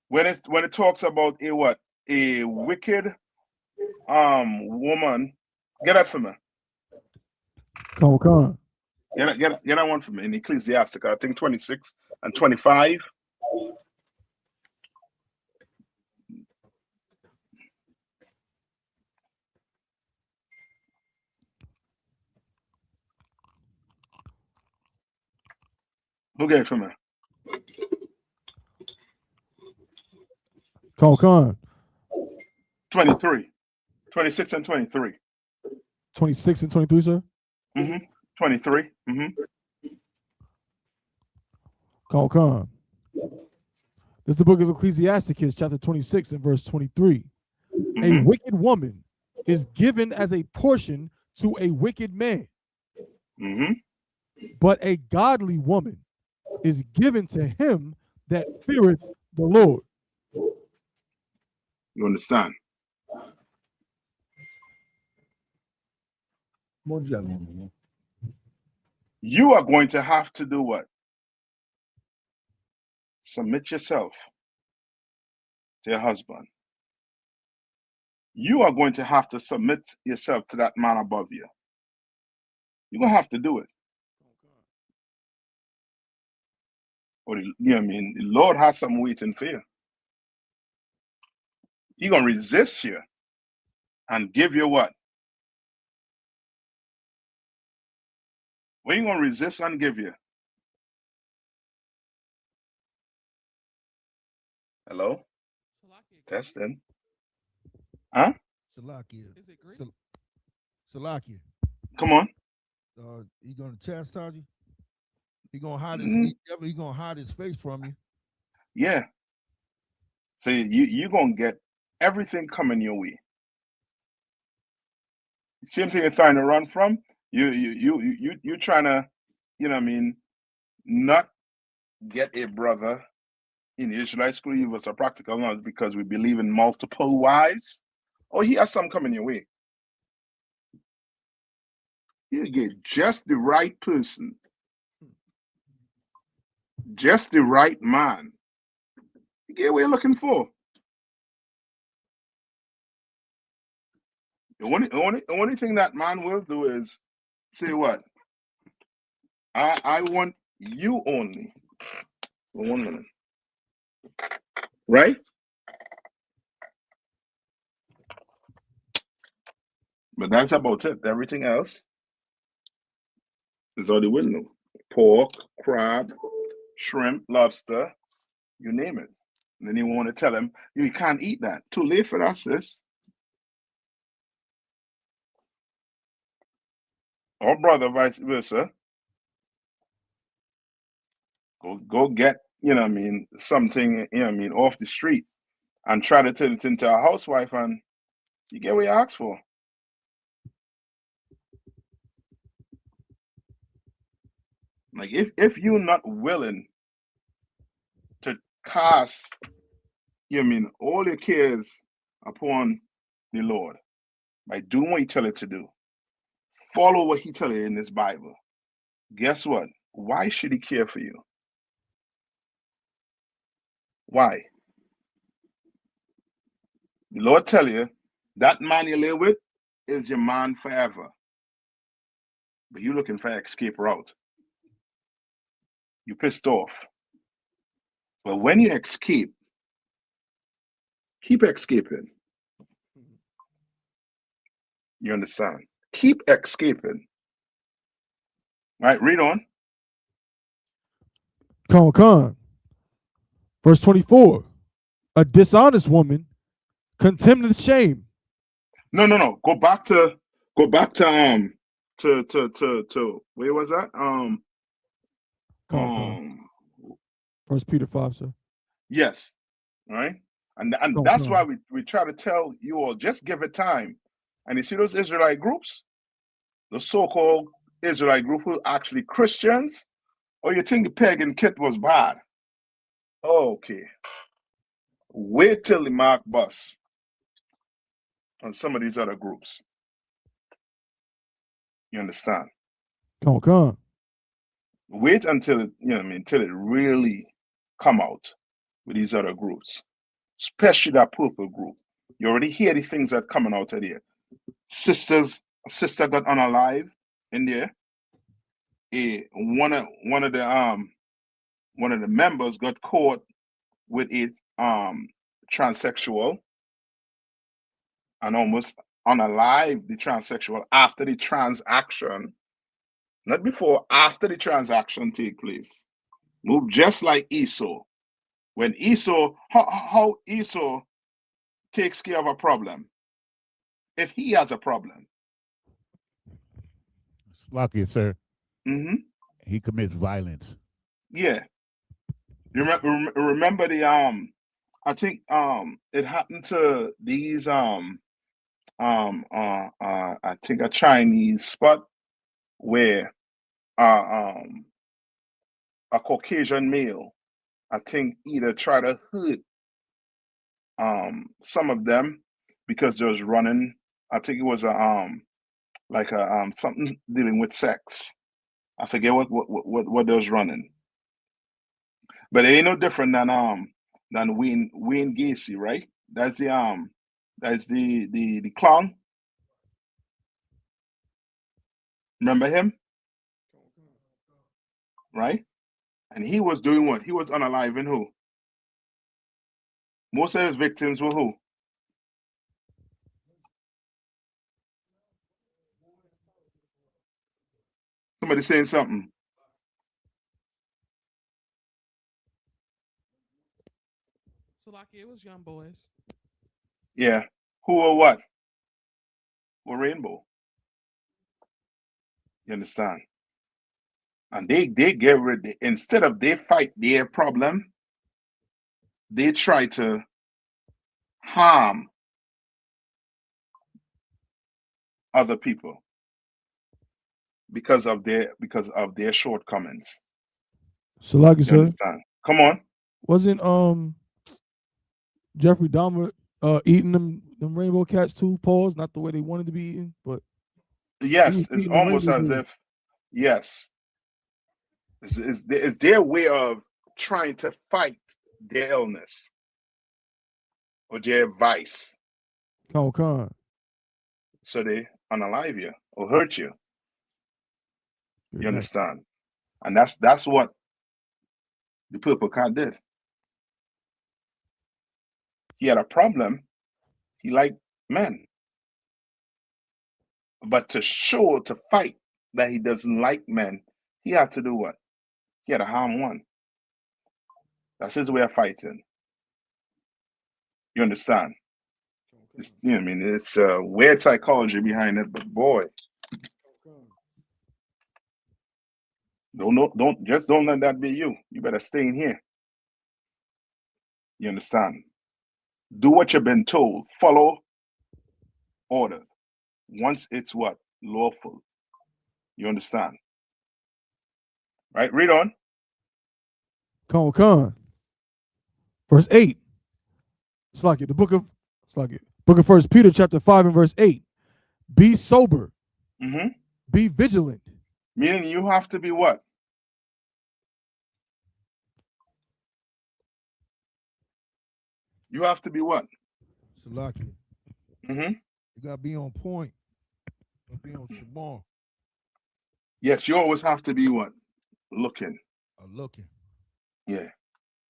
when it talks about a wicked woman. Get that for me. Come. Get that one for me in Ecclesiasticus, I think 26 and 25. Who get it for me? Come. 23. 26 and 23. 26 and 23, sir? 23. Come. This is the book of Ecclesiasticus, chapter 26 and verse 23. A wicked woman is given as a portion to a wicked man. But a godly woman is given to him that feareth the Lord. You understand? You are going to have to do what? Submit yourself to your husband. You are going to have to submit yourself to that man above you. You're going to have to do it. Or, you know what I mean? The Lord has some waiting for you. He's going to resist you and give you what? What are you going to resist and give you? Hello? Testing. Huh? Salakia. Is it Greek? Salakia. Come on. He gonna chastise you? He gonna hide he gonna hide his face from you. Yeah. So you're going to get everything coming your way. Same thing you're trying to run from. You trying to, you know what I mean, not get a brother in the Israelite school. Give us a practical knowledge because we believe in multiple wives. Or he has some coming your way. You get just the right person, just the right man. You get what you're looking for. The only thing that man will do is say what? I want you only. For 1 minute. Right? But that's about it. Everything else is all the window. Pork, crab, shrimp, lobster, you name it. And then you want to tell him, you can't eat that. Too late for that, sis. Or brother, vice versa. Go get, something, off the street and try to turn it into a housewife, and you get what you ask for. Like if you're not willing to cast, all your cares upon the Lord by doing what He tell it to do, follow what He tell you in this Bible. Guess what? Why should He care for you? Why? The Lord tell you that man you live with is your man forever, but you looking for an escape route. You pissed off. But when you escape, keep escaping. You understand? Keep escaping. Right, read on. Con. Verse 24. A dishonest woman contemneth shame. No. Go back to where was that? First Peter 5, sir. Yes. All right. And that's why we try to tell you all, just give it time. And you see those Israelite groups, the so-called Israelite group who are actually Christians, or you think the pagan kit was bad? Okay. Wait till the mark bus on some of these other groups. You understand? Come. Wait until it, until it really come out with these other groups, especially that purple group. You already hear the things that coming out of there. Sister got unalive in there. One of the members got caught with a transsexual and almost unalive the transsexual after the transaction, not before, after the transaction take place. Move just like Esau. When Esau, how Esau takes care of a problem, if he has a problem. Lucky, sir. Mm-hmm. He commits violence. Yeah. You remember the I think it happened to these I think a Chinese spot where a Caucasian male, I think, either try to hurt some of them because they was running. I think it was a something dealing with sex. I forget what they was running, but it ain't no different than Wayne Gacy, right? That's the clown. Remember him, right? And he was doing what? He was unaliving who? Most of his victims were who? Somebody saying something. So like it was young boys. Yeah. Who or what? Were rainbow. You understand? And they get rid, instead of they fight their problem, they try to harm other people because of their shortcomings. So like you You understand? Come on. Wasn't Jeffrey Dahmer eating them rainbow cats too? Pause. Not the way they wanted to be eaten, but yes, it's almost as if, yes, it's their way of trying to fight their illness or their vice. Con. So they unalive you or hurt you. You understand? And that's what the purple cat did. He had a problem. He liked men. But to fight that he doesn't like men, he had to do what? He had to harm one. That's his way of fighting. You understand? It's, you know what I mean? It's weird psychology behind it, but boy, don't let that be you. You better stay in here. You understand? Do what you've been told. Follow order. Once it's what? Lawful. You understand? Right? Read on. Con. Verse 8. Slack it. Book of 1 Peter chapter 5 and verse 8. Be sober. Mm-hmm. Be vigilant. Meaning you have to be what? You have to be what? Salaki. Mm-hmm. You gotta be on point. You gotta be on Shabbat. Yes, you always have to be what? Looking. Looking. Yeah.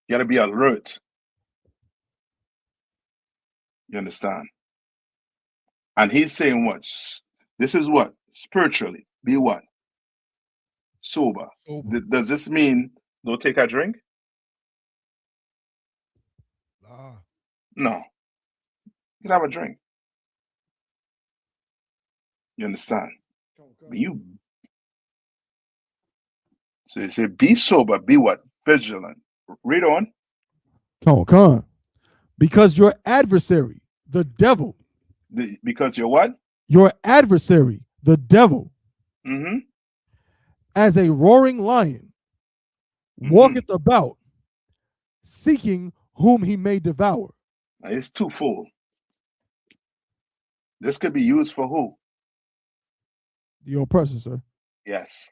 You gotta be alert. You understand? And he's saying what? This is what? Spiritually. Be what? Sober. Does this mean don't take a drink? No. You can have a drink. You understand? But so you say be sober, be what? Vigilant. Read on. Con. Because your adversary, the devil. Because you're what? Your adversary, the devil. Mm-hmm. As a roaring lion, walketh about, seeking whom he may devour. Now, it's twofold. This could be used for who? The oppressor, sir. Yes.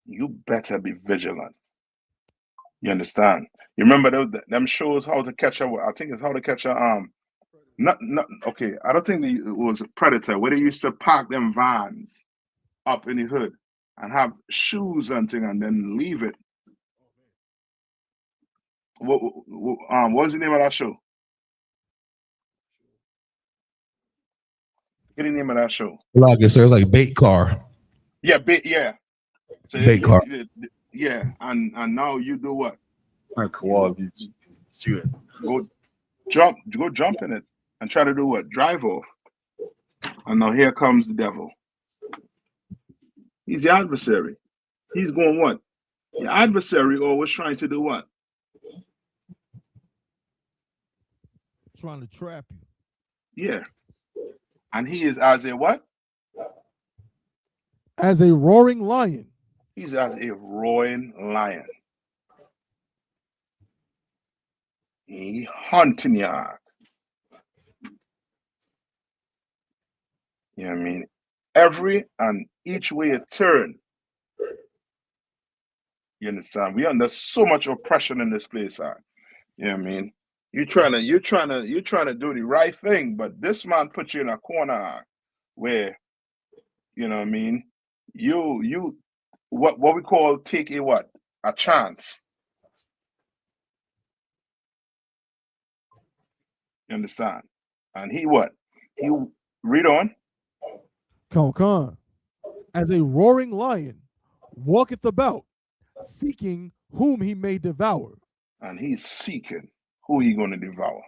You better be vigilant. You understand? You remember them shows How to Catch a, I think it's How to Catch a not okay. I don't think it was a Predator where they used to park them vans up in the hood and have shoes and thing and then leave it. What's the name of that show? Get the name of that show. Like it, sir. It's like bait car. Yeah, yeah. So bait car. Yeah, and now you do what? Go jump in it and try to do what? Drive off. And now here comes the devil. He's the adversary. He's going what? The adversary always trying to do what? Trying to trap you. Yeah. And he is as a what? As a roaring lion. He's as a roaring lion. He hunting ya. You know what I mean? Every and each way it turn. You understand? We under so much oppression in this place, huh? You know what I mean? You're trying to do the right thing, but this man put you in a corner where, you know what I mean? You what we call take a what? A chance. You understand? And he what? He read on. Con. As a roaring lion, walketh about, seeking whom he may devour. And he's seeking who he going to devour.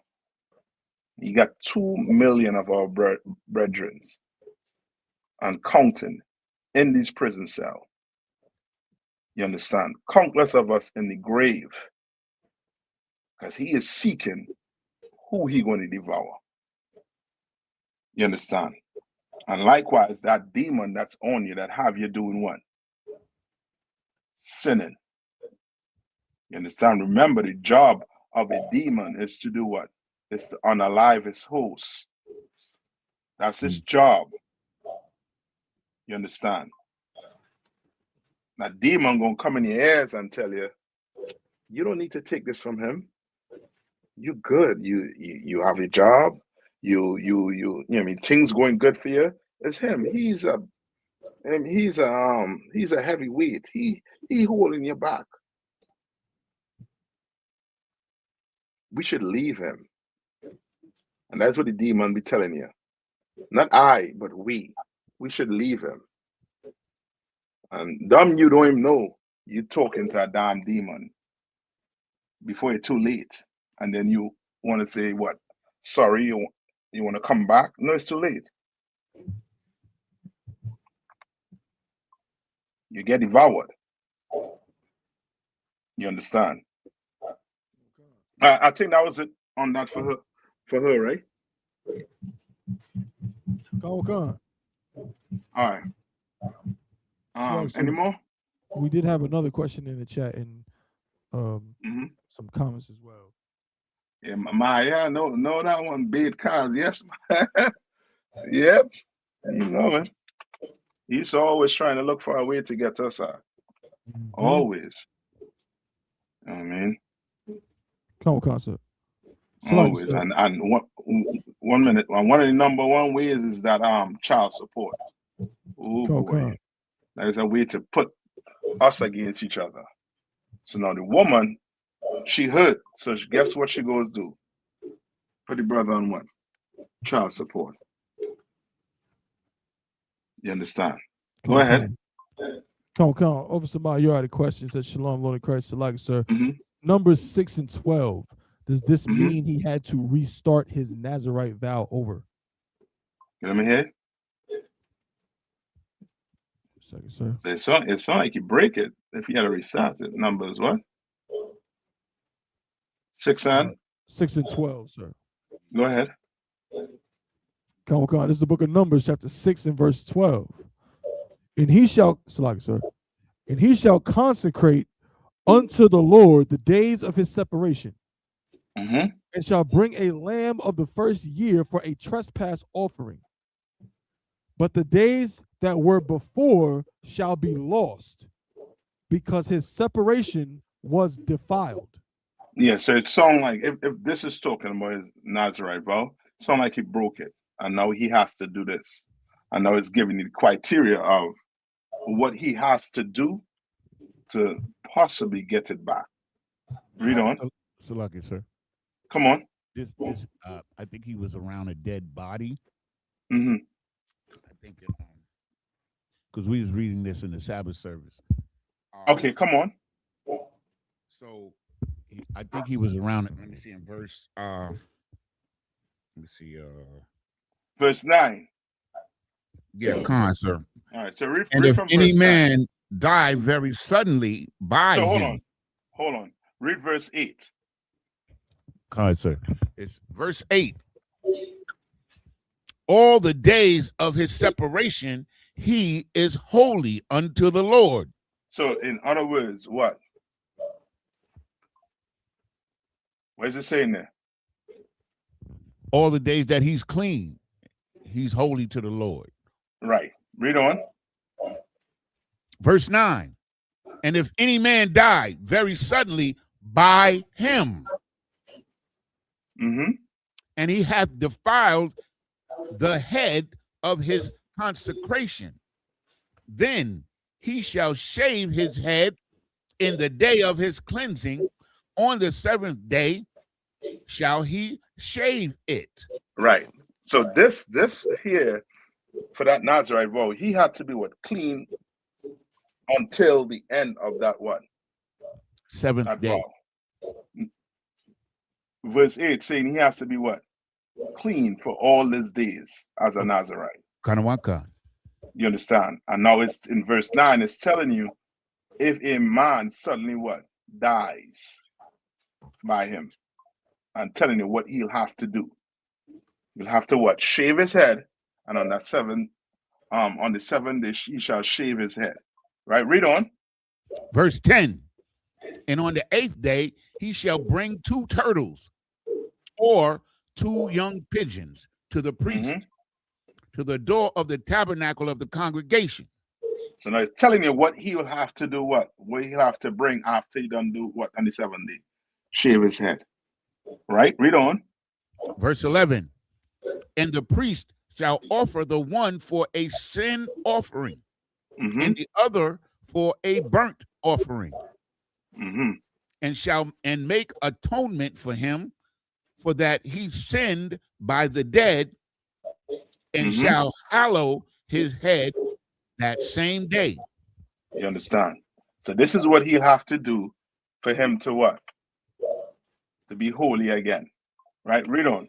He got 2 million of our brethren and counting in this prison cell. You understand? Countless of us in the grave. Because he is seeking who he going to devour. You understand? And likewise, that demon that's on you that have you doing what? Sinning. You understand? Remember, the job of a demon is to do what? It's to unalive his host. That's his job. You understand? That demon gonna come in your ears and tell you, you don't need to take this from him. You good. You have a job. You know what I mean, things going good for you. It's him. He's a heavyweight. He holding your back. We should leave him. And that's what the demon be telling you. Not I, but we. We should leave him. And you don't even know you talking to a damn demon before it's too late. and then you want to say what? Sorry, you want to come back? No, it's too late. You get devoured. You understand? I think that was it on that for her, right? Come. All right. So Any more? we did have another question in the chat and some comments as well. Yeah, Maya, no, that one bait cars. Yes, yep. You know it. He's always trying to look for a way to get us out. Always. You know what I mean? Come, sir. Always. And one minute. One of the number one ways is that child support. Oh boy. That is a way to put us against each other. So now the woman, she hurt. So guess what she goes do? Put the brother on what? Child support. You understand? Go ahead. Come. Over somebody, you had a question. Said Shalom, Lord of Christ, Salaki, sir. Numbers 6 and 12. Does this mean he had to restart his Nazarite vow over? Let me hear. Second, sir. It sounds like you break it if you had to restart it. Numbers what? 6 and 12, sir. Go ahead. Come. This is the book of Numbers, chapter 6 and verse 12. And he shall, sir, and he shall consecrate unto the Lord the days of his separation, and shall bring a lamb of the first year for a trespass offering. But the days that were before shall be lost, because his separation was defiled. Yeah, so it sounds like if this is talking about his Nazarite vow, it sounds like he broke it, and now he has to do this. And now it's giving you the criteria of what he has to do to possibly get it back. Read on. Salaki, sir. Come on. This I think he was around a dead body. I think because we was reading this in the Sabbath service. Okay, come on. So I think he was around. Let me see in verse. Let me see. Verse 9. Yeah, Khan, sir. All right. So read if from any verse man 9. die very suddenly by him. Hold on. Read verse 8. Khan, sir. It's verse 8. All the days of his separation, he is holy unto the Lord. So, in other words, what? What is it saying there? All the days that he's clean, he's holy to the Lord. Right. Read on. Verse 9. And if any man die very suddenly by him, and he hath defiled the head of his consecration, then he shall shave his head in the day of his cleansing. On the seventh day shall he shave it. Right. So this here, for that Nazarite vow, he had to be clean until the end of that what? Seventh day. Vow. Verse 8 saying he has to be what? Clean for all his days as a Nazarite. Kanawaka. You understand? And now it's in verse 9, it's telling you if a man suddenly what? Dies by him. And telling you what he'll have to do. He'll have to what? Shave his head, and on the seventh day he shall shave his head. Right? Read on. Verse 10. And on the 8th day he shall bring 2 turtles or 2 young pigeons to the priest to the door of the tabernacle of the congregation. So now it's telling you what he will have to do, what he'll have to bring after he done do what on the 7th day. Shave his head. Right? Read on. Verse 11. And the priest shall offer the one for a sin offering, and the other for a burnt offering, and make atonement for him, for that he sinned by the dead, and shall hallow his head that same day. You understand? So this is what he'll have to do for him to what? to be holy again. Right? Read on.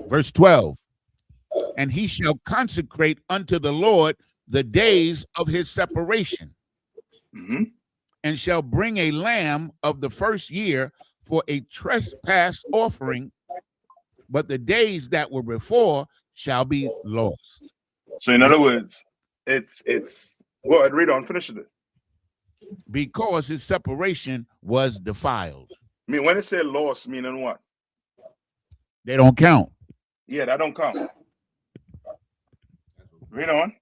Verse 12. And he shall consecrate unto the Lord the days of his separation, and shall bring a lamb of the first year for a trespass offering, but the days that were before shall be lost. So in other words, it's go ahead, read on, finish it. Because his separation was defiled. I mean, when it say lost, meaning what? They don't count. Yeah, that don't count. Read on.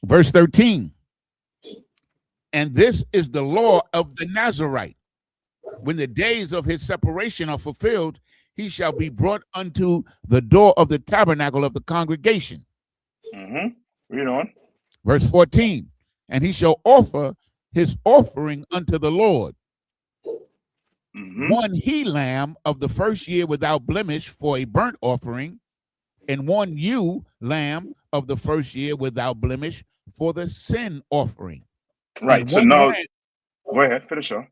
Verse 13. And this is the law of the Nazarite. When the days of his separation are fulfilled, he shall be brought unto the door of the tabernacle of the congregation. Read on. Verse 14. And he shall offer his offering unto the Lord. One he lamb of the first year without blemish for a burnt offering, and one ewe lamb of the first year without blemish for the sin offering. Right. So now, go ahead, finish on.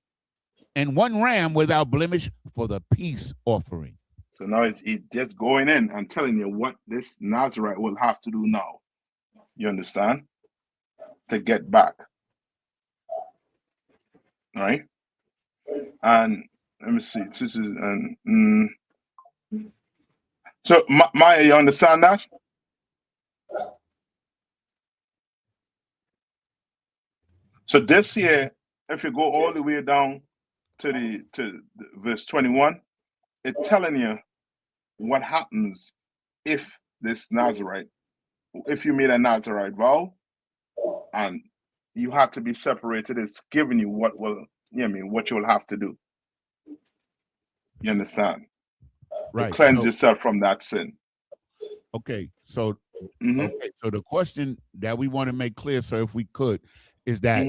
And one ram without blemish for the peace offering. So now it's just going in and telling you what this Nazarite will have to do now. You understand? To get back. All right. And let me see. So Maya, you understand that? So this here, if you go all the way down to the verse 21, it's telling you what happens if this Nazarite, if you made a Nazarite vow and you have to be separated, it's giving you what will, what you'll have to do. You understand? Right. To cleanse yourself from that sin. Okay. So so the question that we want to make clear, sir, if we could, is that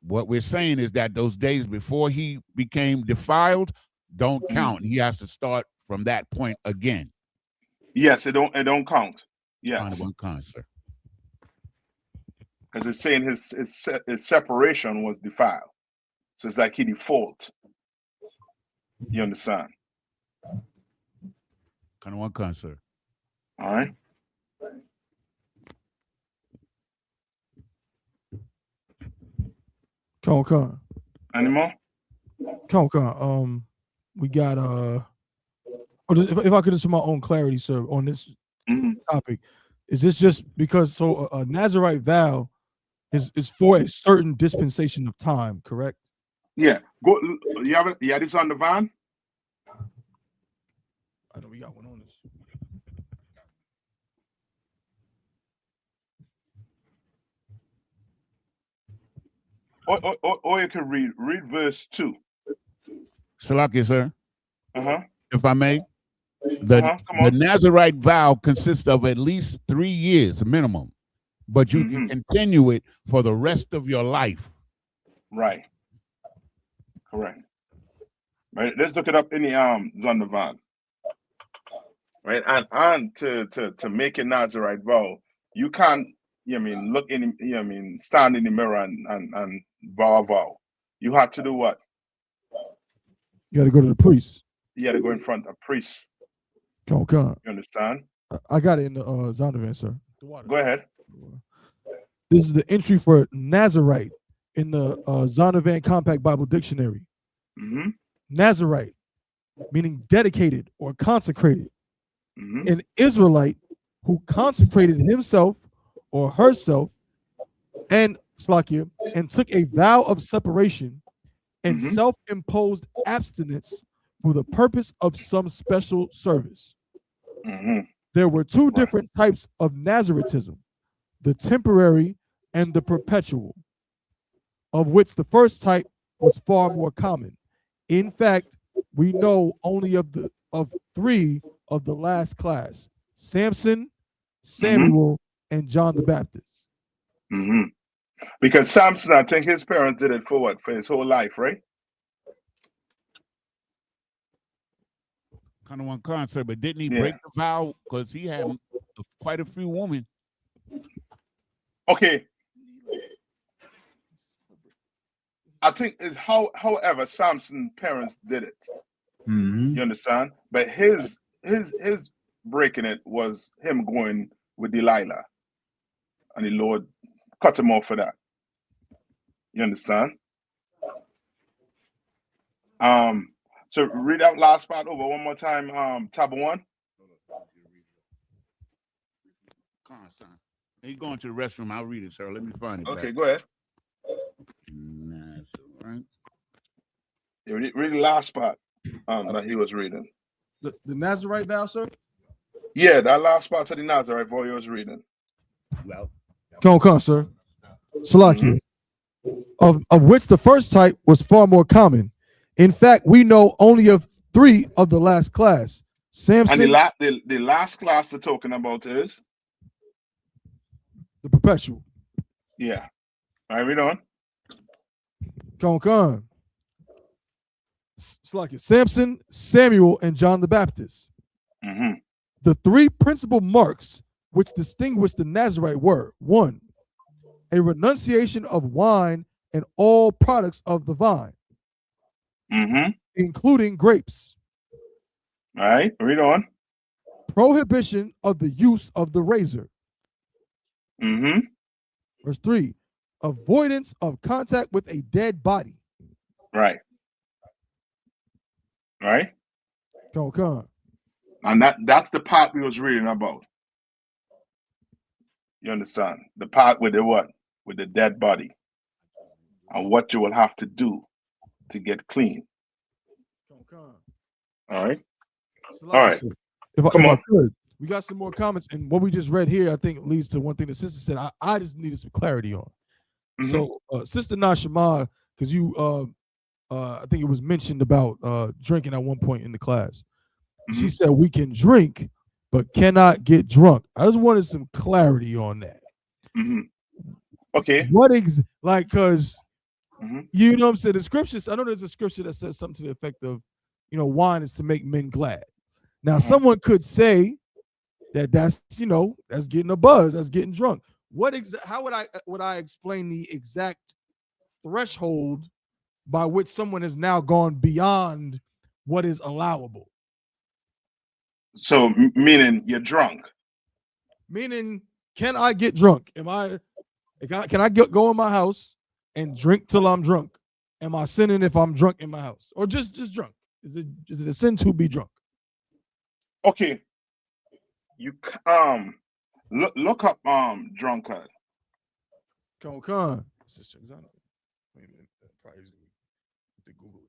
what we're saying is that those days before he became defiled don't count. He has to start from that point again. Yes, it don't count. Yes. One count, sir. Because it's saying his separation was defiled. So it's like he default. You understand? Kind of one count, sir. All right. Con. Any more? Con. We got if I could just for my own clarity, sir, on this topic, is this just because a Nazarite vow is for a certain dispensation of time, correct? Yeah. Go. You have this on the van? I know we got one on this. Or you can read verse 2. Salakia, sir. If I may. The Nazarite vow consists of at least 3 years minimum, but you can continue it for the rest of your life. Right. Correct. Right. Let's look it up in the Zondervan. Right. And to make a Nazarite vow, you can't, look in, stand in the mirror and vow a vow. You have to do what? You got to go to the priest. You got to go in front of a priest. Con. You understand? I got it in the Zondervan, sir. Go ahead. This is the entry for Nazarite in the Zondervan Compact Bible Dictionary. Nazarite, meaning dedicated or consecrated. An Israelite who consecrated himself or herself and took a vow of separation and self-imposed abstinence for the purpose of some special service. There were two different types of Nazaritism, the temporary and the perpetual, of which the first type was far more common. In fact, we know only of 3 of the last class: Samson, Samuel, and John the Baptist. Because Samson, I think his parents did it for what? For his whole life, right? Kind of one concert, but didn't he break the vow because he had quite a few women? Okay. I think is however Samson's parents did it. Mm-hmm. You understand? But his breaking it was him going with Delilah, and the Lord cut him off for that. You understand? So read that last part over one more time. Tab 1. Come on, son. He's going to the restroom. I'll read it, sir. Let me find it. Okay, back. go ahead. Nazarite. Yeah, read the last part that he was reading. The Nazarite vow, sir? Yeah, that last part of the Nazarite vow he was reading. Well, Come on, sir. Salakia. Of which the first type was far more common. In fact, we know only of 3 of the last class. Samson. And the last class they're talking about is the perpetual. Yeah. All right, read on. Come on. Salakia. Samson, Samuel, and John the Baptist. Mm-hmm. The 3 principal marks which distinguish the Nazarite were: 1, a renunciation of wine and all products of the vine, including grapes. All right, read on. Prohibition of the use of the razor. Verse 3, avoidance of contact with a dead body. Right. Right. Come on. And that's the part we was reading about. You understand? The part with the what? With the dead body. And what you will have to do to get clean. All right. All right. If I on. could, we got some more comments, and what we just read here, I think, leads to one thing the sister said. I just needed some clarity on. So, Sister Nashima, because you, I think it was mentioned about drinking at one point in the class. She said we can drink, but cannot get drunk. I just wanted some clarity on that. Okay. What because you know what I'm saying? The scriptures, I know there's a scripture that says something to the effect of, wine is to make men glad. Now, someone could say that's getting a buzz, that's getting drunk. How would I explain the exact threshold by which someone has now gone beyond what is allowable? So meaning you're drunk. Meaning, can I get drunk? Can I go in my house and drink till I'm drunk? Am I sinning if I'm drunk in my house, or just drunk? Is it a sin to be drunk? Okay. You look up drunkard. Come on. Wait a minute. Probably to Google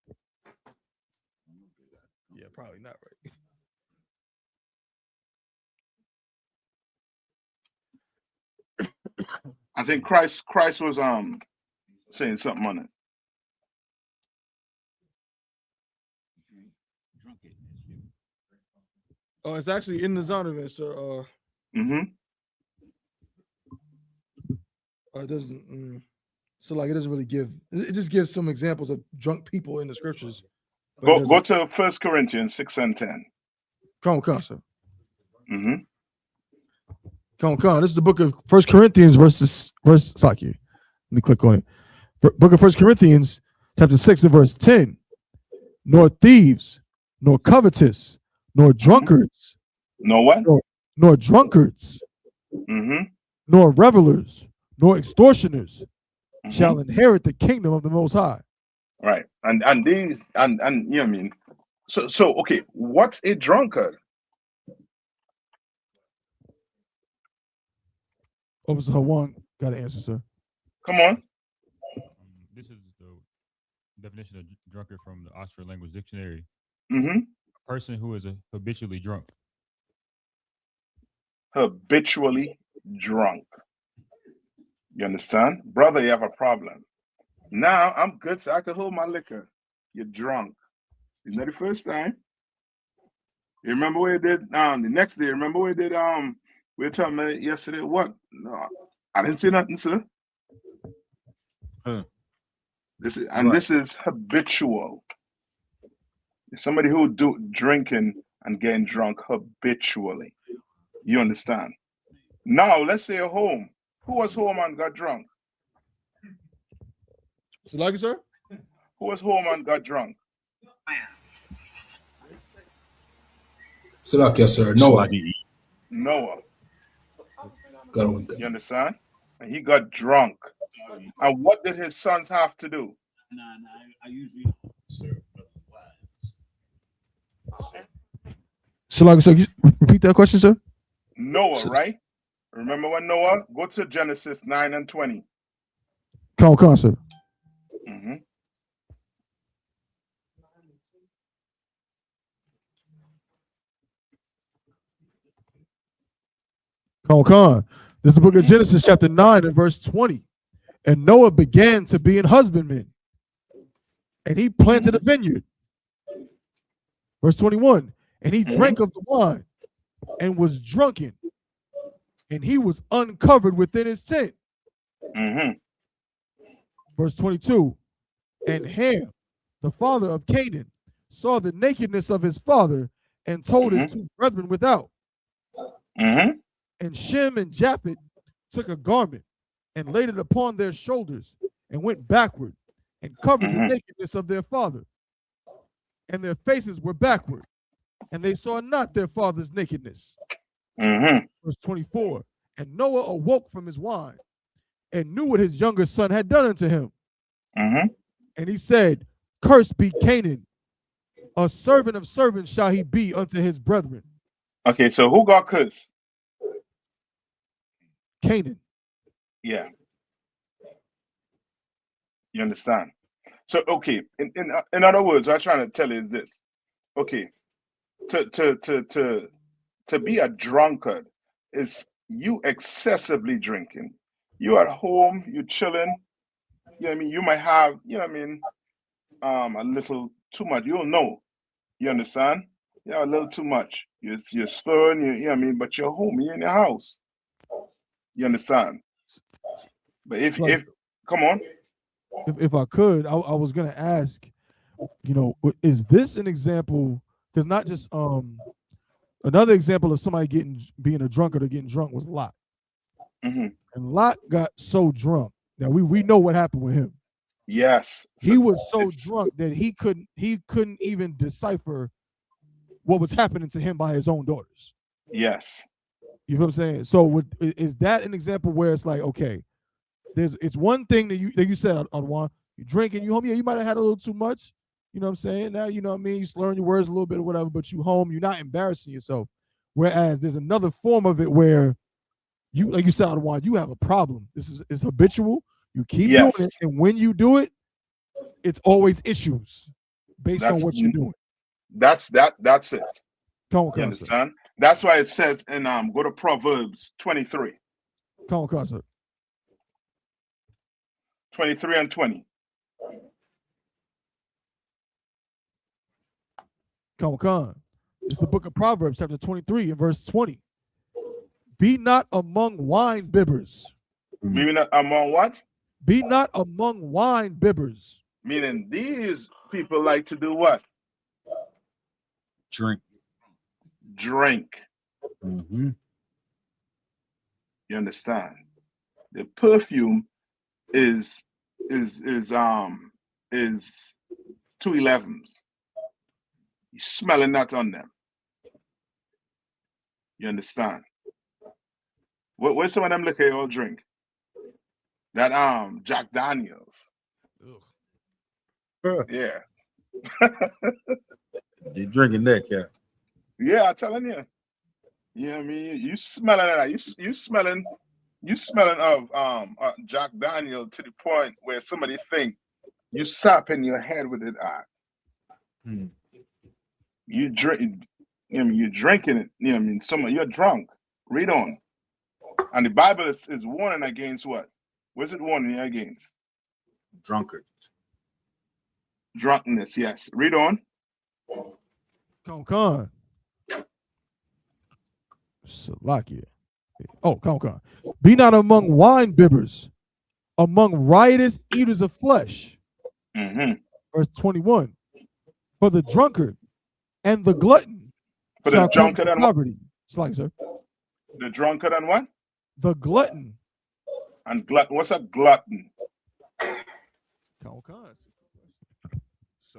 it. Yeah, probably not right. I think Christ was saying something on it. Oh, it's actually in the Zonovan, sir. It doesn't. So it doesn't really give. It just gives some examples of drunk people in the scriptures. Go to 1 Corinthians 6 and 10. Come on, sir. Come on. This is the book of 1 Corinthians, verse. Let me click on it. Book of 1 Corinthians, chapter 6 and verse 10. Nor thieves, nor covetous, nor drunkards. Nor what? Nor drunkards. Nor revelers, nor extortioners shall inherit the kingdom of the Most High. Right. And these and you know what I mean. So okay, what's a drunkard? Officer Hawan got an answer, sir. Come on. This is the definition of drunkard from the Oxford Language Dictionary. A person who is habitually drunk. Habitually drunk. You understand? Brother, you have a problem. Now I'm good, so I can hold my liquor. You're drunk. Isn't that the first time? You remember what you did the next day? Remember what you did we were talking about yesterday? What? No, I didn't say nothing, sir. This is habitual. Somebody who do drinking and getting drunk habitually. You understand? Now let's say a home. Who was home and got drunk? Like it, sir? Who was home and got drunk? Salakia, sir. Noah. Noah. You You understand? And he got drunk. And what did his sons have to do? I usually serve Salakia, sir, repeat that question, sir. Noah, right? Remember when Noah? Go to Genesis 9 and 20. Come on, sir. Mm-hmm. Come on. This is the book of Genesis, chapter 9 and verse 20. And Noah began to be an husbandman, and he planted a vineyard. Verse 21. And he drank of the wine and was drunken, and he was uncovered within his tent. Verse 22. And Ham, the father of Canaan, saw the nakedness of his father and told his two brethren without. And Shem and Japheth took a garment and laid it upon their shoulders and went backward and covered the nakedness of their father. And their faces were backward, and they saw not their father's nakedness. Verse 24. And Noah awoke from his wine and knew what his younger son had done unto him. And he said, Cursed be Canaan, a servant of servants shall he be unto his brethren. Okay, so who got cursed? Canaan. Yeah. You understand? So, okay, in other words, what I'm trying to tell you is this. Okay, to be a drunkard is you excessively drinking. You at home, you chilling. You know what I mean? You might have, you know what I mean, a little too much. You'll know. You understand? Yeah, a little too much. You're slurring, you know what I mean? But you're home, you're in your house. You understand? But if come on. If I could, I was gonna ask, you know, is this an example? Because not just another example of somebody being a drunkard or getting drunk was Lot. And Lot got so drunk that we know what happened with him. Yes. He was so drunk that he couldn't even decipher what was happening to him by his own daughters. Yes. You know what I'm saying? So is that an example where it's like, okay, it's one thing that you said on one, you drinking, you home, yeah, you might have had a little too much. You know what I'm saying? Now, you know what I mean? You slurring your words a little bit or whatever, but you home, you're not embarrassing yourself. Whereas there's another form of it where you, like you said, on one, you have a problem. It's habitual. You keep doing it, and when you do it, it's always issues based on what you're doing. That's it. Come on, you understand? That's why it says in go to Proverbs 23. Come on, sir. 23 and 20. Come on. It's the book of Proverbs, chapter 23 and verse 20. Be not among wine bibbers. Be not among what? Be not among wine bibbers. Meaning these people like to do what? Drink. You understand? The perfume is 211s. You're smelling that on them. You understand? Where's some of them liquor you all drink? That Jack Daniels. Yeah. They drinking that, yeah. Yeah, I'm telling you. You know what I mean? You smelling that. You smelling of Jack Daniel to the point where somebody think you sapping your head with it. You drink, you know what I mean, you're drinking it, you know what I mean? You're drunk. Read on. And the Bible is warning against what? What's it warning you against? Drunkenness, yes. Read on. Come on. Salakia. Oh, come on. Be not among wine bibbers, among riotous eaters of flesh. Verse 21. For the drunkard and the glutton for the drunkard and poverty. Slack, sir. The drunkard and what? The glutton. And glutton. What's a glutton? So,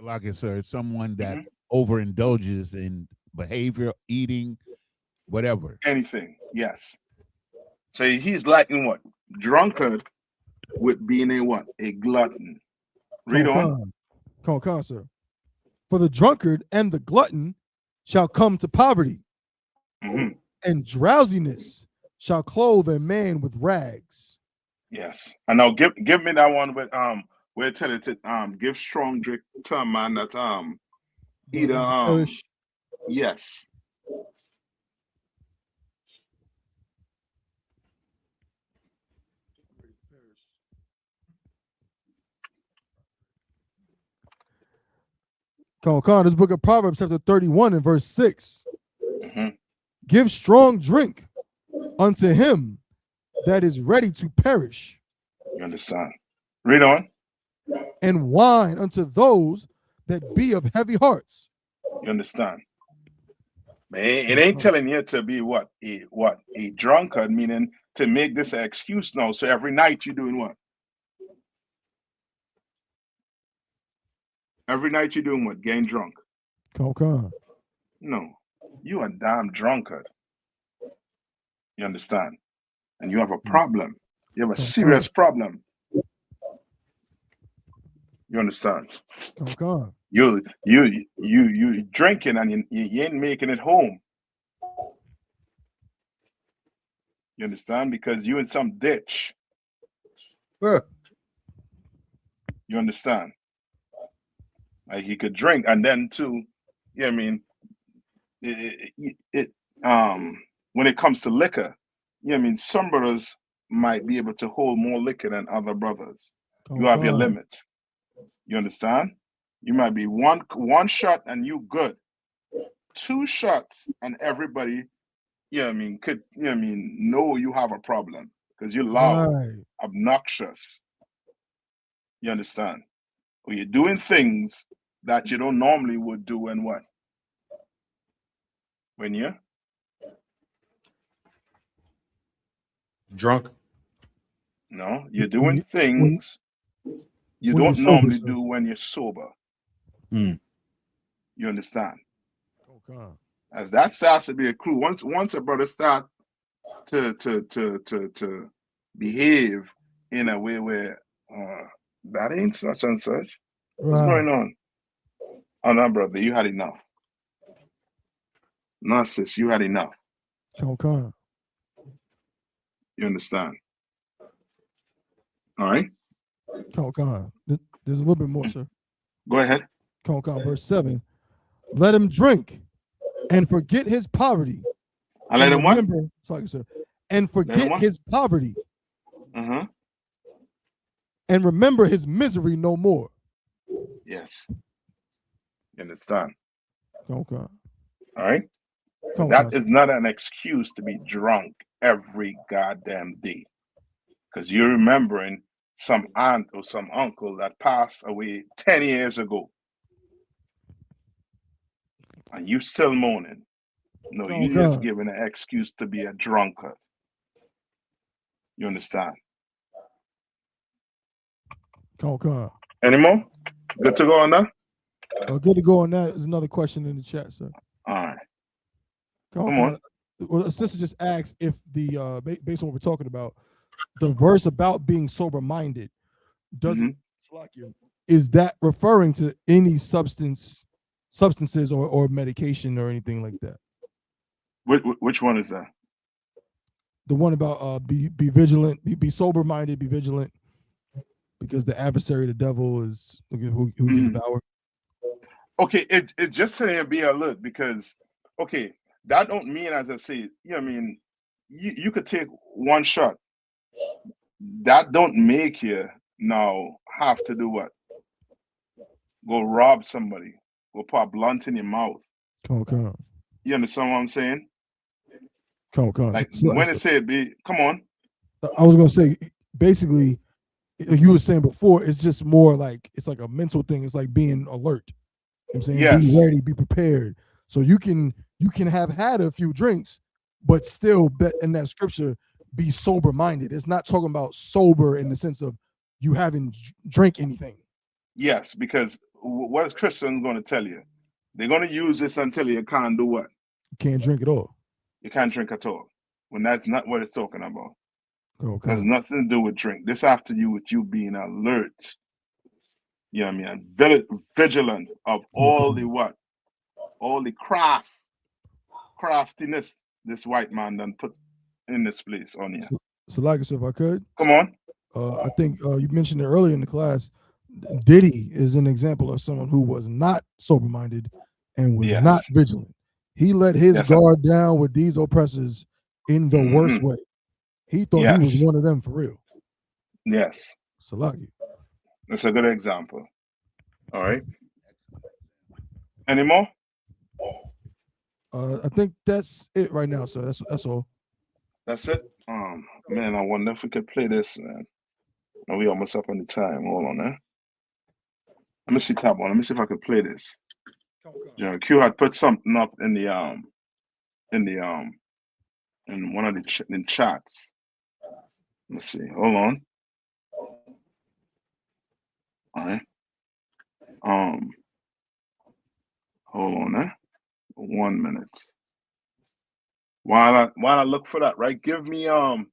like I said, someone that overindulges in behavior, eating, whatever. Anything, yes. So he's lacking what? Drunkard with being a what? A glutton. Read on. Sir. For the drunkard and the glutton shall come to poverty, and drowsiness shall clothe a man with rags. Yes. And now give me that one with where tell it to give strong drink to a man that either yes. This book of Proverbs, chapter 31 and verse 6. Give strong drink unto him that is ready to perish. You understand? Read on. And wine unto those that be of heavy hearts. You understand? Man, it ain't telling you to be what? A drunkard, meaning to make this an excuse now. So every night you're doing what? Every night you're doing what? Getting drunk. No, you a damn drunkard. You understand? And you have a problem. You have a serious problem. You understand? You drinking and you ain't making it home. You understand? Because you in some ditch. You understand? Like you could drink and then too, yeah, I mean, when it comes to liquor, you know what I mean, some brothers might be able to hold more liquor than other brothers. You have your limit. You understand? You might be one shot and you good. 2 shots and everybody, you know what I mean, could, you know what I mean, know you have a problem because you're loud, obnoxious. You understand? Or you're doing things that you don't normally would do when what? When you're drunk? No, you're doing things you don't normally do when you're sober. You understand? As that starts to be a clue. Once a brother start to behave in a way where that ain't such and such. What's going on? Oh no, brother, you had enough. No, sis, you had enough. You understand? All right. There's a little bit more, sir. Go ahead. Verse 7. Let him drink and forget his poverty. And let him what? Sorry, sir. And forget his poverty. And remember his misery no more. Yes. You understand? All Okay. right. That is not an excuse to be drunk every goddamn day. Because you're remembering some aunt or some uncle that passed away 10 years ago. And you still moaning. No, you just giving an excuse to be a drunkard. You understand? Any more? Good to go on that? Good to go on that. There's another question in the chat, sir. All right. Come on. Well, a sister just asked if the based on what we're talking about, the verse about being sober-minded doesn't is that referring to any substances or medication or anything like that? Which one is that? The one about be vigilant, be sober-minded, be vigilant, because the adversary, the devil, is who can devour. Okay, it just saying be alert because that don't mean, as I say, you know what I mean, you could take one shot. That don't make you now have to do what? Go rob somebody, go put a blunt in your mouth. You understand what I'm saying? Like when it said be, come on. I was gonna say basically, you were saying before, it's just more like it's like a mental thing. It's like being alert. You know what I'm saying, be ready, be prepared. So you can have had a few drinks, but still in that scripture be sober minded. It's not talking about sober in the sense of you haven't drank anything. Yes, because what is Christians going to tell you? They're going to use this until you can't do what? You can't drink at all. You can't drink at all. When that's not what it's talking about. Okay. Has nothing to do with drink. This have to do with you being alert. You know what I mean? Vigilant of all the what? All the craftiness this white man done put in this place on here. So like I said, if I could. Come on. I think you mentioned it earlier in the class. Diddy is an example of someone who was not sober-minded and was not vigilant. He let his guard down with these oppressors in the worst way. He thought he was one of them for real. Yes. Salaki. That's a good example. All right. Any more? I think that's it right now, sir. That's all. That's it? Man, I wonder if we could play this, man. No, we almost up on the time. Hold on, man. Let me see top one. Let me see if I can play this. Q had put something up in the in one of the chats. Let's see. Hold on. All right. Hold on, eh? 1 minute. While I look for that, right? Give me 2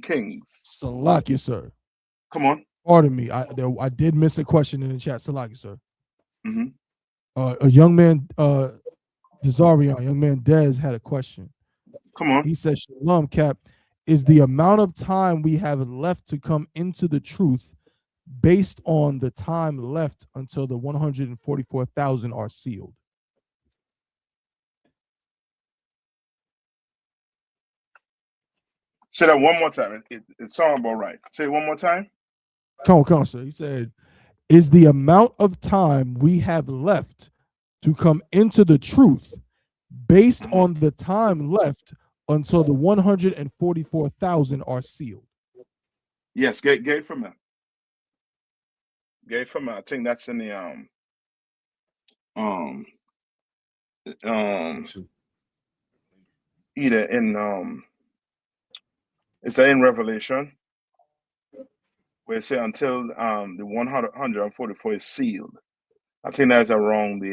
Kings. Salaki, sir. Come on. Pardon me. I did miss a question in the chat. Salaki, sir. Mm-hmm. A young man, Desarion, young man Dez had a question. Come on. He said, Shalom, Cap, is the amount of time we have left to come into the truth based on the time left until the 144,000 are sealed? Say that one more time. It sounds about right. Say it one more time. Come on, sir. He said, is the amount of time we have left to come into the truth based on the time left until the 144,000 are sealed? Yes, get from that. Get from that. I think that's in the either in it's in Revelation where it say until the 144 is sealed. I think that's around the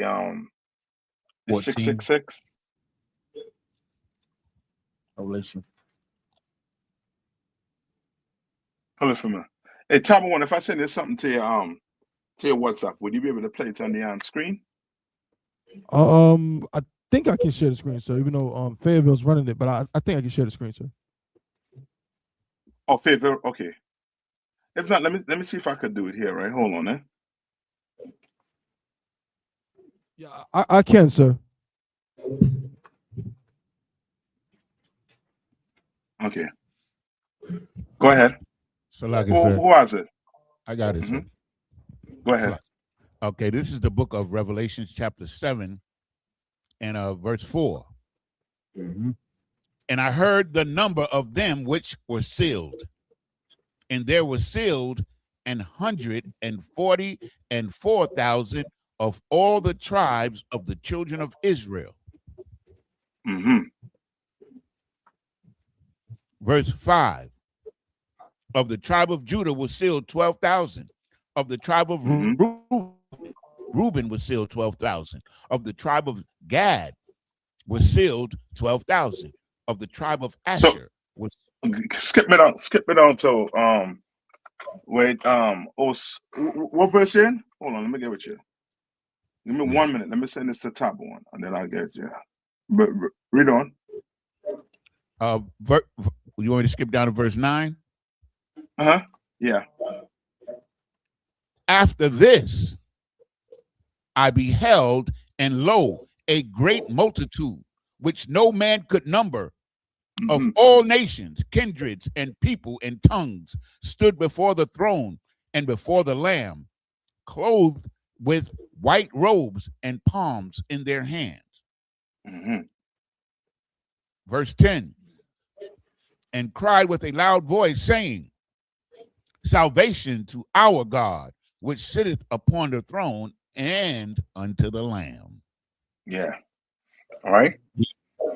666. Revelation. Hold it for me. Hey, Top One, if I send this something to your WhatsApp, would you be able to play it on the screen? I think I can share the screen, sir. Even though Fayetteville's running it, but I think I can share the screen, sir. Oh, Fayetteville. Okay. If not, let me see if I could do it here. Right, hold on, eh? Yeah, I can, sir. Okay. Go ahead. So, like who has it? I got it, sir. Go ahead. Okay, this is the book of Revelation, chapter 7, and verse 4. Mm-hmm. And I heard the number of them which were sealed, and there were sealed 144,000 of all the tribes of the children of Israel. Mm-hmm. Verse 5. Of the tribe of Judah was sealed 12,000. Of the tribe of Reuben was sealed 12,000. Of the tribe of Gad was sealed 12,000. Of the tribe of Asher was. Skip me down to wait, what verse you in? Hold on, let me get with you. Give me 1 minute. Let me send this to Top One, and then I'll get you. But read on. You want me to skip down to verse 9? Yeah. After this, I beheld, and lo, a great multitude, which no man could number, of all nations, kindreds, and people, and tongues, stood before the throne and before the Lamb, clothed with white robes and palms in their hands. Verse 10, and cried with a loud voice, saying, salvation to our God, which sitteth upon the throne, and unto the Lamb. Yeah. All right.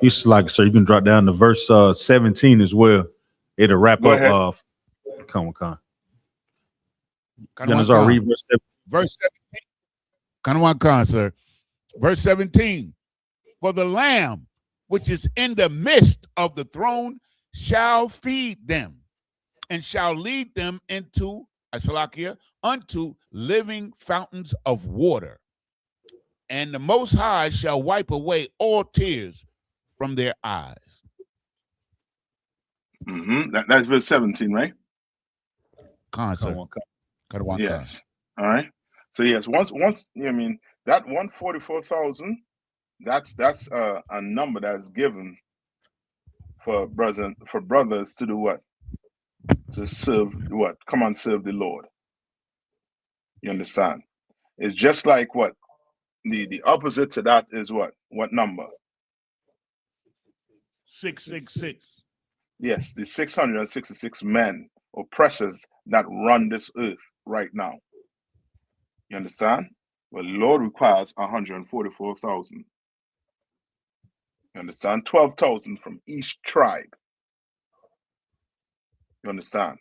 It's like, so you can drop down to verse 17 as well. It'll wrap Go up. ahead. Come on. Janazar, read verse 17. Verse 17. Kanwan, sir. Verse 17. For the Lamb which is in the midst of the throne shall feed them, and shall lead them into Asalakia, unto living fountains of water. And the Most High shall wipe away all tears from their eyes. That's verse 17, right? Sir. Yes. All right. So yes, once that 144,000, that's a number that's given for brothers to do what? To serve what? Come on, serve the Lord. You understand? It's just like what? The opposite to that is what? What number? 666. Yes, the 666 men, oppressors that run this earth right now. You understand? Well, the Lord requires 144,000. You understand? 12,000 from each tribe. You understand?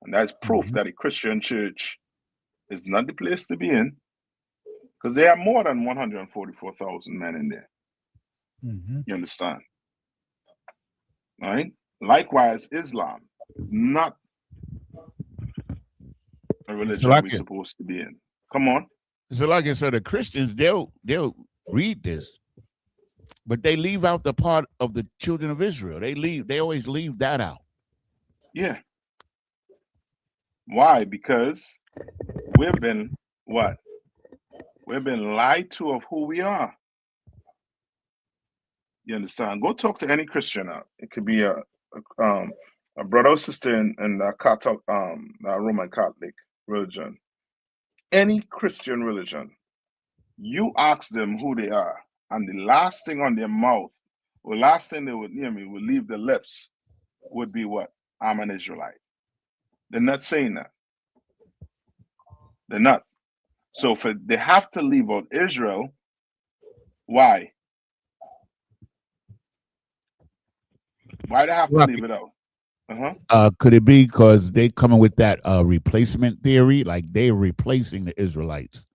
And that's proof that a Christian church is not the place to be in, because there are more than 144,000 men in there. You understand? All right? Likewise, Islam is not a religion we're supposed to be in. Come on. So like I said, the Christians, they'll read this, but they leave out the part of the children of Israel. They always leave that out. Yeah. Why? Because we've been what? We've been lied to of who we are. You understand? Go talk to any Christian out. It could be a brother or sister in the Roman Catholic religion. Any Christian religion. You ask them who they are, and the last thing on their mouth, or last thing they would would leave their lips, would be what? I'm an Israelite. They're not saying that. They're not. So they have to leave out Israel. Why? Why they have to leave it out? Could it be because they coming with that replacement theory, like they're replacing the Israelites?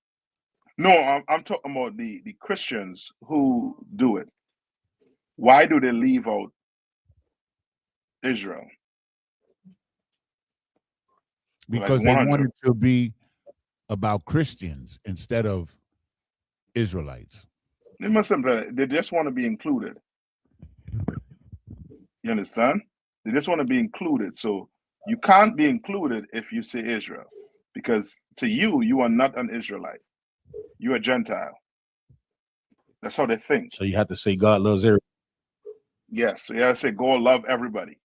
No, I'm talking about the Christians who do it. Why do they leave out Israel? Because they want it to be about Christians instead of Israelites. They just want to be included. You understand? They just want to be included. So you can't be included if you say Israel, because to you are not an Israelite. You're a Gentile. That's how they think. So you have to say God loves everybody. Yes. So you have to say God love everybody.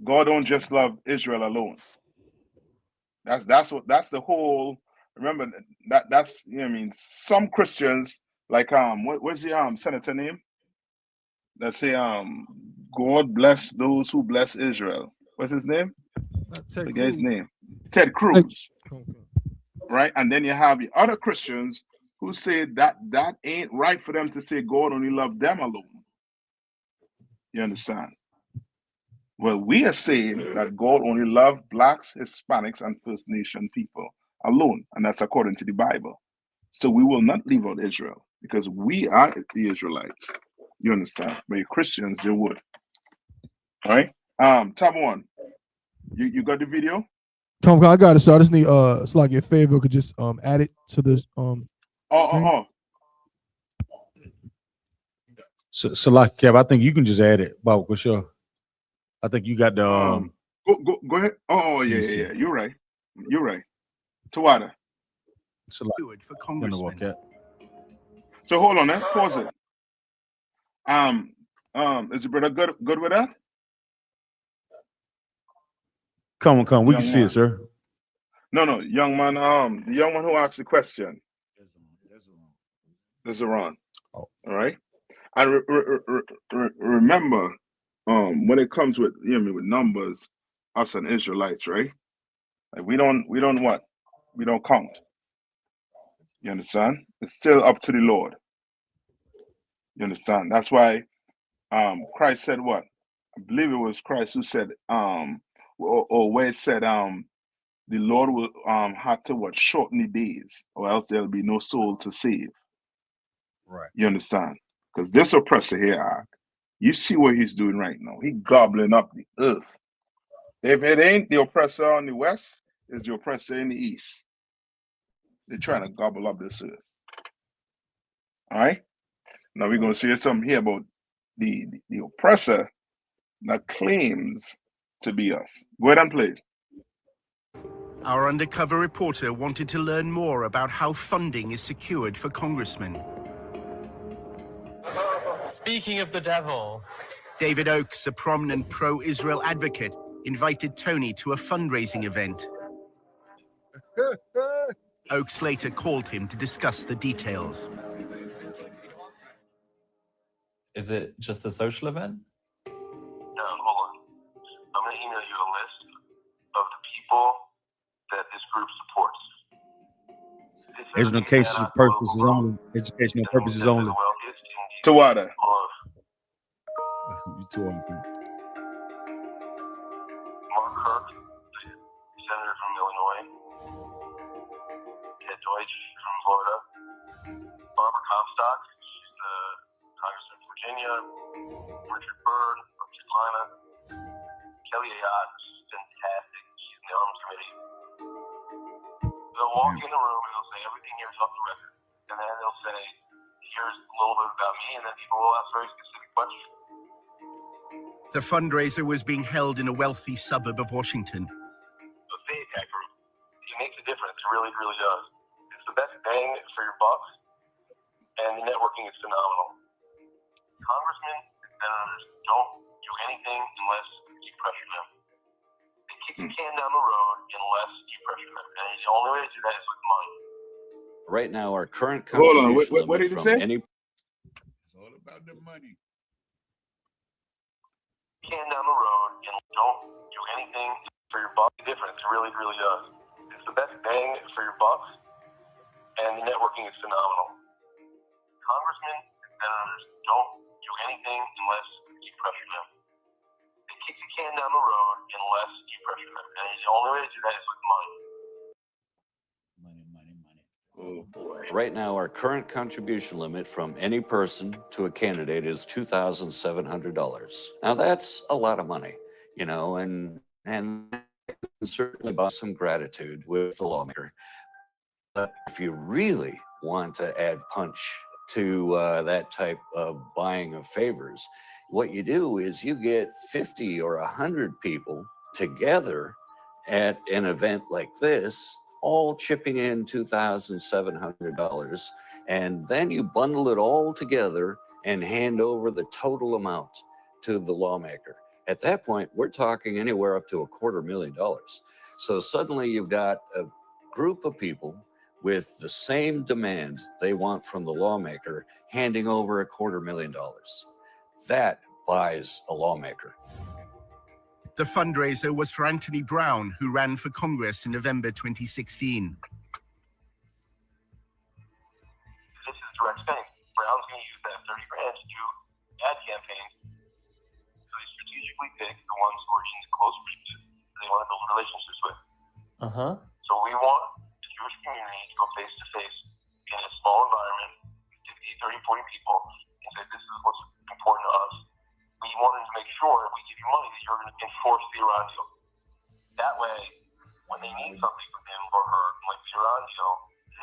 God don't just love Israel alone. That's the whole. Remember that's some Christians like what's the senator name? Let's say God bless those who bless Israel. What's his name? The guy's name. Ted Cruz. Right? And then you have the other Christians who say that ain't right for them to say God only love them alone. You understand? Well, we are saying that God only loved blacks, Hispanics, and First Nation people alone, and that's according to the Bible. So we will not leave out Israel because we are the Israelites. You understand? But Christians, they would. All right. Tab one. You got the video? Tom, I got it. So I just need it's like if Fayetteville could just add it to the So like Kev, I think you can just add it, Bob, for sure. I think you got the go ahead. Oh yeah. You're right. Tawada. So like, for Congressman. So hold on, let's pause it. Is the brother good with that? Come. We can see it, sir. No, young man. The young man who asked the question. This is Iran. Oh. All right. And remember, when it comes with with numbers, us and Israelites, right? Like we don't what? We don't count. You understand? It's still up to the Lord. You understand? That's why Christ said what? I believe it was Christ who said, or where it said, the Lord will have to shorten the days, or else there'll be no soul to save. Right. You understand? Because this oppressor here, you see what he's doing right now. He gobbling up the earth. If it ain't the oppressor on the west, it's the oppressor in the east. They're trying to gobble up this earth. All right? Now we're going to say something here about the oppressor that claims to be us. Go ahead and play it. Our undercover reporter wanted to learn more about how funding is secured for congressmen. Speaking of the devil, David Oakes, a prominent pro-Israel advocate, invited Tony to a fundraising event. Oakes later called him to discuss the details. is it just a social event? No, hold on. I'm going to email you a list of the people that this group supports. Educational purposes only. Educational purposes only. Tawada. You too. Mark Kirk, senator from Illinois. Ted Deutsch from Florida. Barbara Comstock, she's the congressman from Virginia. Richard Byrd from Carolina. Kelly Ayotte, she's fantastic. She's in the Arms Committee. They'll walk in the room and they'll say everything here is off the record. And then they'll say, here's a little bit about me, and then people will ask very specific questions. The fundraiser was being held in a wealthy suburb of Washington. The Nayathaq group, it makes a difference. It really, really does. It's the best bang for your buck, and the networking is phenomenal. Congressmen and senators don't do anything unless you pressure them. They kick the can down the road unless you pressure them. And the only way to do that is with money. Right now, our current Hold on, contribution what limit did he from say? any It's all about the money. Can down the road and don't do anything for your buck. Difference. It really, really does. It's the best bang for your buck, and the networking is phenomenal. Congressmen and senators don't do anything unless you pressure them. They kick the can down the road unless you pressure them. And the only way to do that is with money. Oh boy. Right now, our current contribution limit from any person to a candidate is $2,700. Now, that's a lot of money, you know, and certainly buy some gratitude with the lawmaker. But if you really want to add punch to that type of buying of favors, what you do is you get 50 or 100 people together at an event like this, all chipping in $2,700, and then you bundle it all together and hand over the total amount to the lawmaker. At that point, we're talking anywhere up to $250,000. So suddenly you've got a group of people with the same demand they want from the lawmaker, handing over $250,000. That buys a lawmaker. The fundraiser was for Anthony Brown, who ran for Congress in November 2016. This is direct spending. Brown's going to use that 30 grand to do ad campaigns. So they strategically pick the ones who are in close reach they want to build relationships with. So we want the Jewish community to go face to face in a small environment, 50, 30, 40 people, and say this is what's important to us. We wanted to make sure if we give you money that you're going to enforce the Iran deal. That way, when they need something from him or her, like the Iran deal,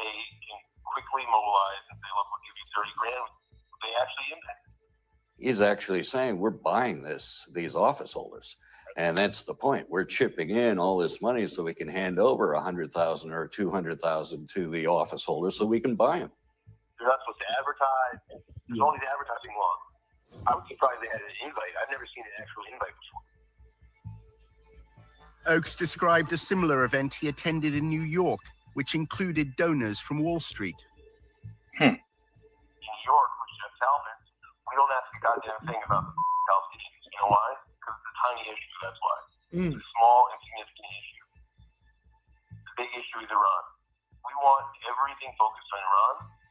they can quickly mobilize and say, look, we'll give you 30 grand. They actually impact. He's actually saying we're buying these office holders. And that's the point. We're chipping in all this money so we can hand over $100,000 or $200,000 to the office holders so we can buy them. You're not supposed to advertise. There's all these advertising laws. I was surprised they had an invite. I've never seen an actual invite before. Oakes described a similar event he attended in New York, which included donors from Wall Street. In New York, with Jeff Talbot, we don't ask a goddamn thing about Palestinians. You know why? Because it's a tiny issue, that's why. It's a small, insignificant issue. The big issue is Iran. We want everything focused on Iran.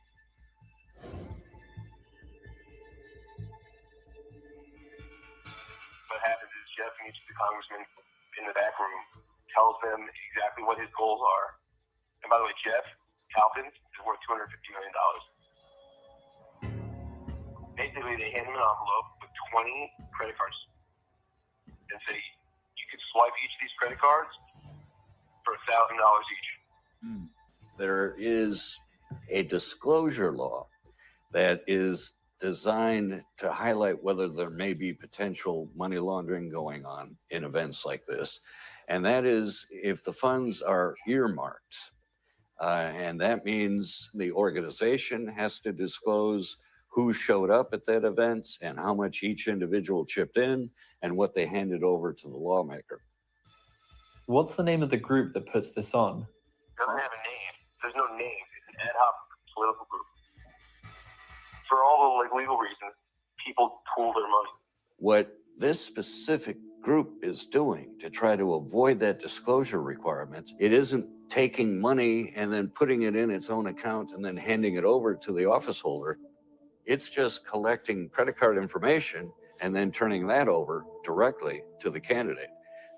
What happens is Jeff meets the congressman in the back room, tells them exactly what his goals are. And by the way, Jeff Calkins is worth $250 million. Basically, they hand him an envelope with 20 credit cards and say, you can swipe each of these credit cards for $1,000 each. There is a disclosure law that is designed to highlight whether there may be potential money laundering going on in events like this. And that is if the funds are earmarked. And that means the organization has to disclose who showed up at that event and how much each individual chipped in and what they handed over to the lawmaker. What's the name of the group that puts this on? Doesn't have a name. There's no name. It's an ad hoc political group. For all the legal reasons, people pool their money. What this specific group is doing to try to avoid that disclosure requirement, it isn't taking money and then putting it in its own account and then handing it over to the office holder. It's just collecting credit card information and then turning that over directly to the candidate.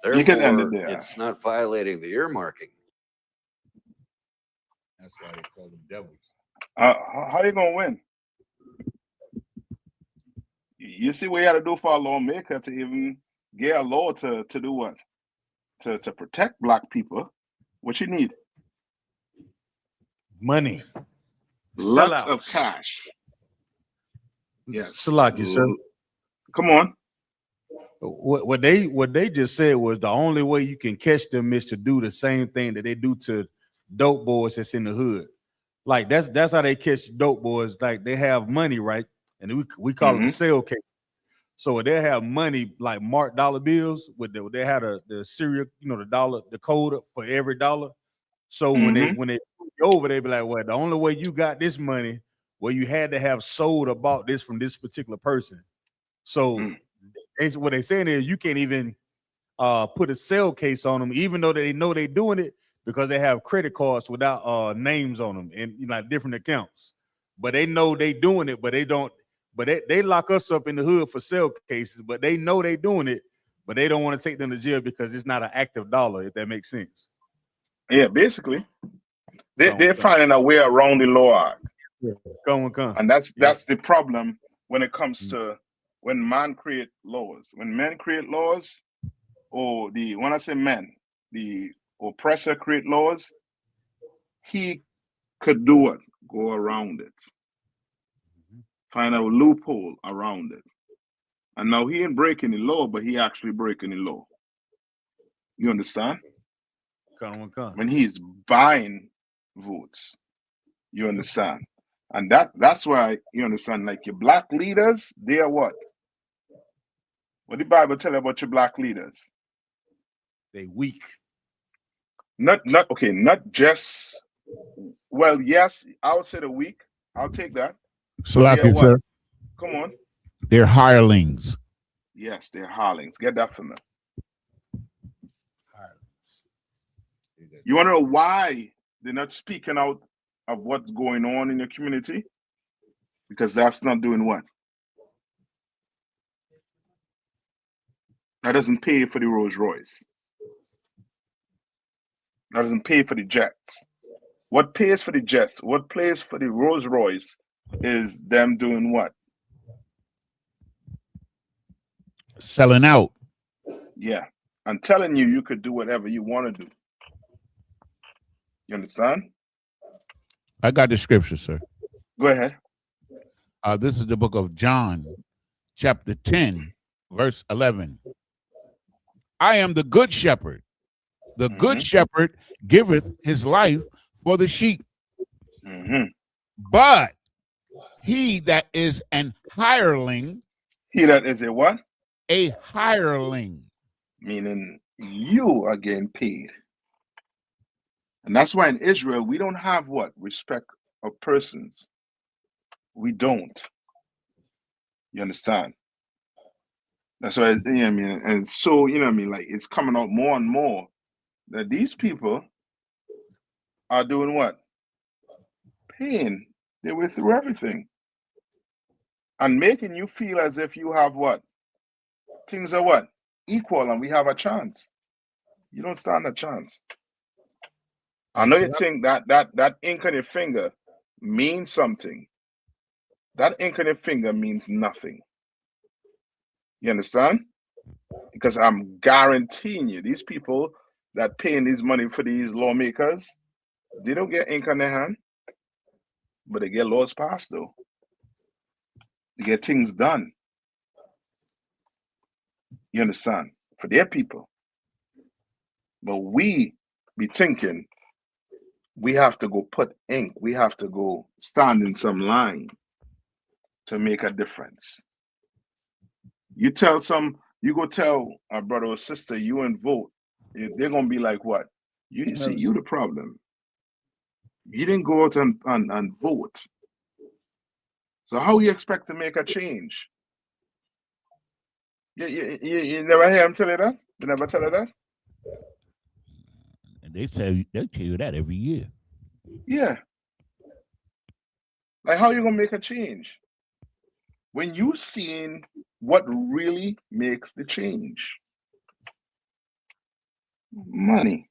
Therefore, You can end it there. it's not violating the earmarking. That's why they call them devils. How you gonna win? You see what you had to do for a lawmaker to even get a law to do what? To protect black people. What you need? Money. Lots of Sellouts. cash. Yes. Salaki, sir. Come on. What they just said was the only way you can catch them is to do the same thing that they do to dope boys that's in the hood. Like that's how they catch dope boys. Like they have money, right? And we call them sale case. So they have money like marked dollar bills with they had the serial, the dollar, the code for every dollar. So when they go over, they be like, well, the only way you got this money, well, you had to have sold or bought this from this particular person. So what they're saying is you can't even put a sale case on them, even though they know they're doing it, because they have credit cards without names on them and different accounts. But they know they doing it, but they don't. But they lock us up in the hood for sale cases, but they know they doing it, but they don't want to take them to jail because it's not an active dollar, if that makes sense. Yeah, basically. They're finding a way around the law. Come. And that's the problem when it comes to when man create laws. When men create laws, or when I say men, the oppressor create laws, he could do what? Go around it. Find a loophole around it. And now he ain't breaking the law, but he actually breaking the law. You understand? Come. When he's buying votes. You understand? And that's why, you understand, like your black leaders, they are what? What the Bible tell you about your black leaders? They weak. Not just, well, yes, I would say they're weak. I'll take that. Salaki, sir. Come on. They're hirelings. Yes, they're hirelings. Get that from them. You want to know why they're not speaking out of what's going on in your community? Because that's not doing what? That doesn't pay for the Rolls Royce. That doesn't pay for the jets. What pays for the jets? What pays for the Rolls Royce is them doing what? Selling out. Yeah. I'm telling you, you could do whatever you want to do. You understand? I got the scripture, sir. Go ahead. This is the book of John, chapter 10, verse 11. I am the good shepherd. The good shepherd giveth his life for the sheep. But he that is an hireling. He that is a what? A hireling. Meaning you are getting paid. And that's why in Israel, we don't have what? Respect of persons. We don't. You understand? That's why, and so, like it's coming out more and more that these people are doing what? Paying their way through everything. And making you feel as if you have what? Things are what? Equal and we have a chance. You don't stand a chance. I know you think that ink on your finger means something. That ink on your finger means nothing. You understand? Because I'm guaranteeing you, these people that paying this money for these lawmakers, they don't get ink on their hand, but they get laws passed though. They get things done. You understand? For their people. But we be thinking we have to go put ink. We have to go stand in some line to make a difference. You go tell a brother or sister you and vote, they're gonna be like, what? You see, you the problem. You didn't go out and vote. So how you expect to make a change? You never hear him tell you that? You never tell her that? And they tell you that every year. Yeah. Like, how you gonna make a change when you seeing what really makes the change? Money.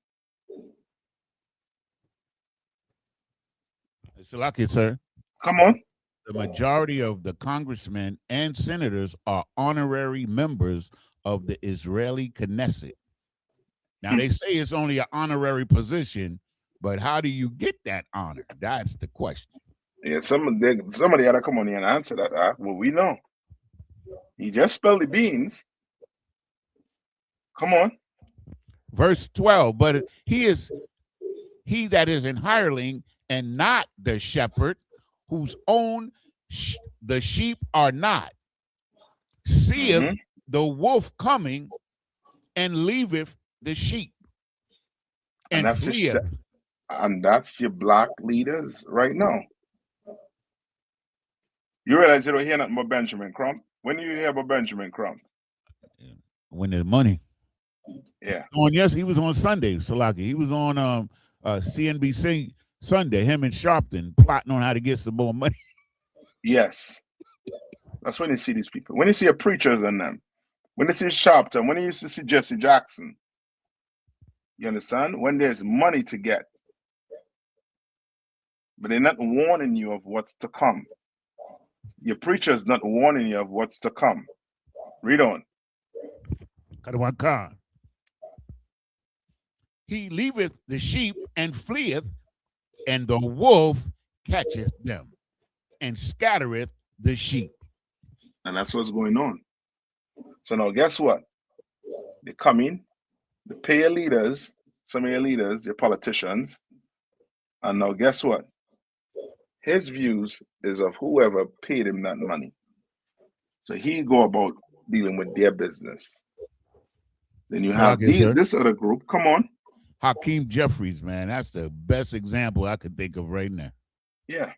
It's lucky, sir. Come on. The majority of the congressmen and senators are honorary members of the Israeli Knesset. Now, they say it's only an honorary position, but how do you get that honor? That's the question. Yeah, somebody had to come on here and answer that. Well, we know. He just spilled the beans. Come on. Verse 12, but he that is an hireling and not the shepherd, whose own the sheep are not, seeth the wolf coming and leaveth the sheep and fleeth. And that's your black leaders right now. You realize you don't hear nothing about Benjamin Crump? When do you hear about Benjamin Crump? When there's money. Yeah. Yes, he was on Sunday, Salaki. He was on CNBC Sunday, him and Sharpton plotting on how to get some more money. Yes. That's when you see these people. When you see a preachers and them, when you see Sharpton, when you used to see Jesse Jackson, you understand? When there's money to get, but they're not warning you of what's to come. Your preacher's not warning you of what's to come. Read on. He leaveth the sheep and fleeth, and the wolf catcheth them and scattereth the sheep. And that's what's going on. So now guess what? They come in, they pay your leaders, some of your leaders, your politicians, and now guess what? His views is of whoever paid him that money. So he go about dealing with their business. Then you have this other group. Come on. Hakeem Jeffries, man. That's the best example I could think of right now. Yeah.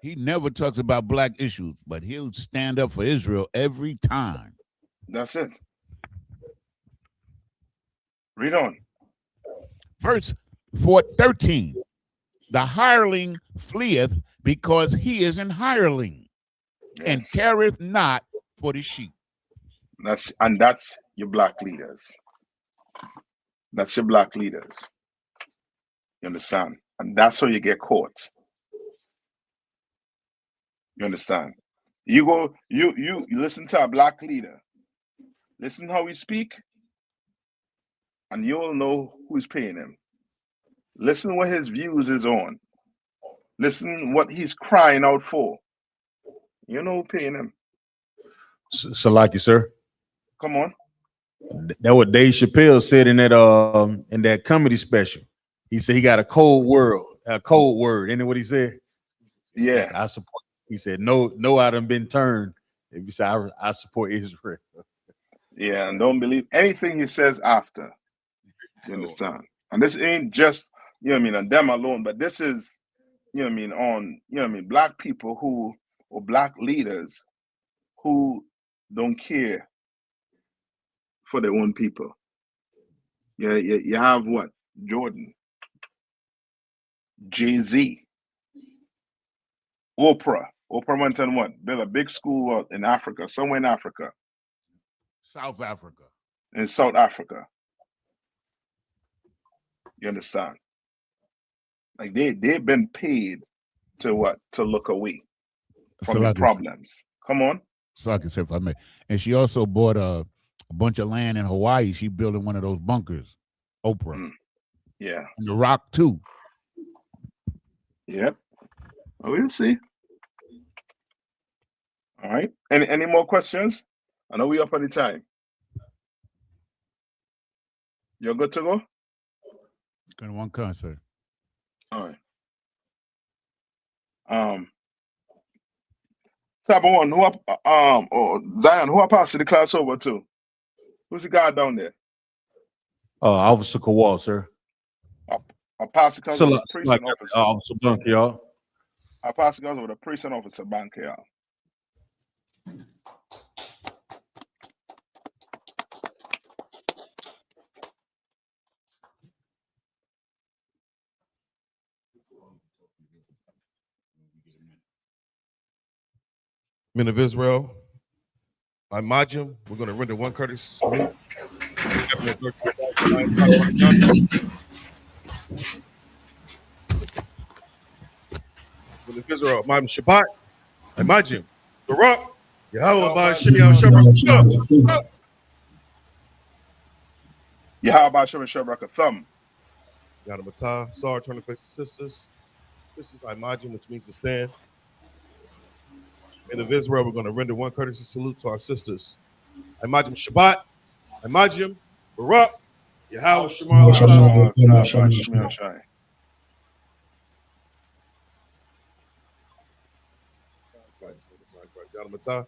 He never talks about black issues, but he'll stand up for Israel every time. That's it. Read on. Verse 13. The hireling fleeth because he is an hireling, and careth not for the sheep. That's your black leaders. That's your black leaders. You understand? And that's how you get caught. You understand? You listen to a black leader. Listen how he speak, and you'll know who's paying him. Listen what his views is on. Listen what he's crying out for. You know who paying him. So like you, sir. Come on. That what Dave Chappelle said in that comedy special. He said he got a cold word. Isn't it what he said? Yeah. I support. He said, no, I done been turned. He said, I support Israel. Yeah, and don't believe anything he says after. You understand? And this ain't just, on them alone, but this is, on, black people or black leaders who don't care for their own people. Yeah, you have what? Jordan, Jay-Z, Oprah. Oprah went and what? Built a big school in Africa, somewhere in Africa. South Africa. In South Africa. You understand? Like they've been paid to what? To look away from the problems. Come on. So I can say if I may. And she also bought a bunch of land in Hawaii. She building one of those bunkers. Oprah. Yeah. And The Rock too. Yep. Well, we'll see. All right. Any more questions? I know we up on the time. You're good to go? Going to one concert. All right. Type of one, or Zion, who I passed the class over to? Who's the guy down there? Officer Kowal, sir. I passed the class over the precinct officer. Officer Bunk, y'all. I passed the class over the precinct officer, bank, y'all. Men of Israel, I Majim, we're going to render one courteous salute. Men of Israel, Majim Shabbat, I Majim, the Rock, Yahweh by Shimmy Shabbat. Yahweh by Shimmy Shabbat a thumb. Yadamatah, Sar, turn to face the sisters. Sisters, I Majim, which means to stand. Men of Israel, we're going to render one courtesy salute to our sisters. I Majim Shabbat, I Majim, Barak, Yahweh Shemar. Yadamatah,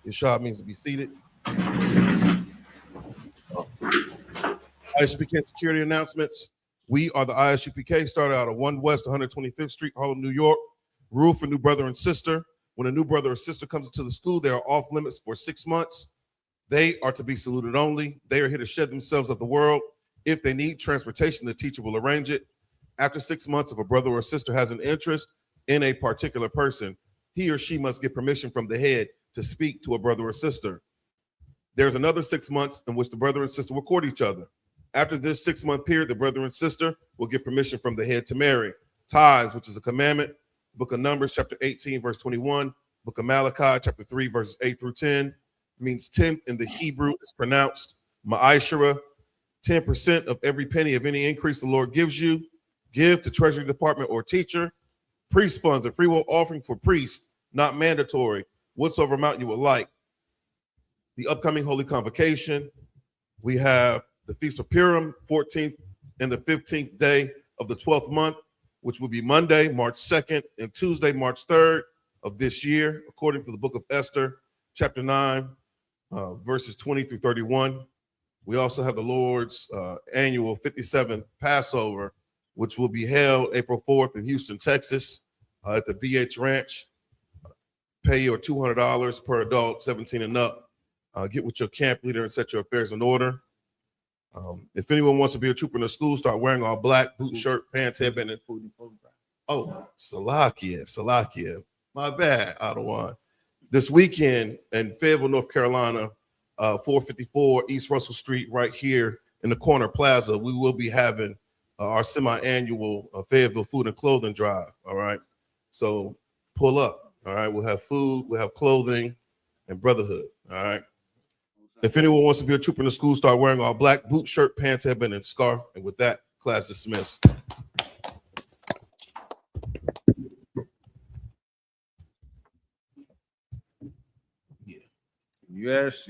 Yeshua means to be seated. ISUPK security announcements. We are the ISUPK, started out of 1 West 125th Street, Harlem, New York. Rule for new brother and sister. When a new brother or sister comes into the school, they are off limits for 6 months. They are to be saluted only. They are here to shed themselves of the world. If they need transportation, the teacher will arrange it. After 6 months, if a brother or sister has an interest in a particular person, he or she must get permission from the head to speak to a brother or sister. There's another 6 months in which the brother and sister will court each other. After this 6-month period, the brother and sister will get permission from the head to marry. Tithes, which is a commandment. Book of Numbers, chapter 18, verse 21. Book of Malachi, chapter 3, verses 8 through 10. Means 10 in the Hebrew is pronounced ma'ashara. 10% of every penny of any increase the Lord gives you. Give to Treasury Department or teacher. Priest funds, a free will offering for priest, not mandatory, whatsoever amount you would like. The upcoming Holy Convocation. We have the Feast of Purim, 14th and the 15th day of the 12th month, which will be Monday, March 2nd, and Tuesday, March 3rd of this year, according to the book of Esther, chapter 9, verses 20 through 31. We also have the Lord's annual 57th Passover, which will be held April 4th in Houston, Texas, at the BH Ranch. Pay your $200 per adult, 17 and up. Get with your camp leader and set your affairs in order. If anyone wants to be a trooper in the school, start wearing all black, boot, shirt, pants, headband, and food. Oh, Salakia. My bad, Ottawa. This weekend in Fayetteville, North Carolina, 454 East Russell Street, right here in the corner plaza, we will be having our semi-annual Fayetteville Food and Clothing Drive, all right? So pull up, all right? We'll have food, we'll have clothing, and brotherhood, all right? If anyone wants to be a trooper in the school, start wearing all black, boot, shirt, pants, headband, and scarf. And with that, class dismissed. Yes.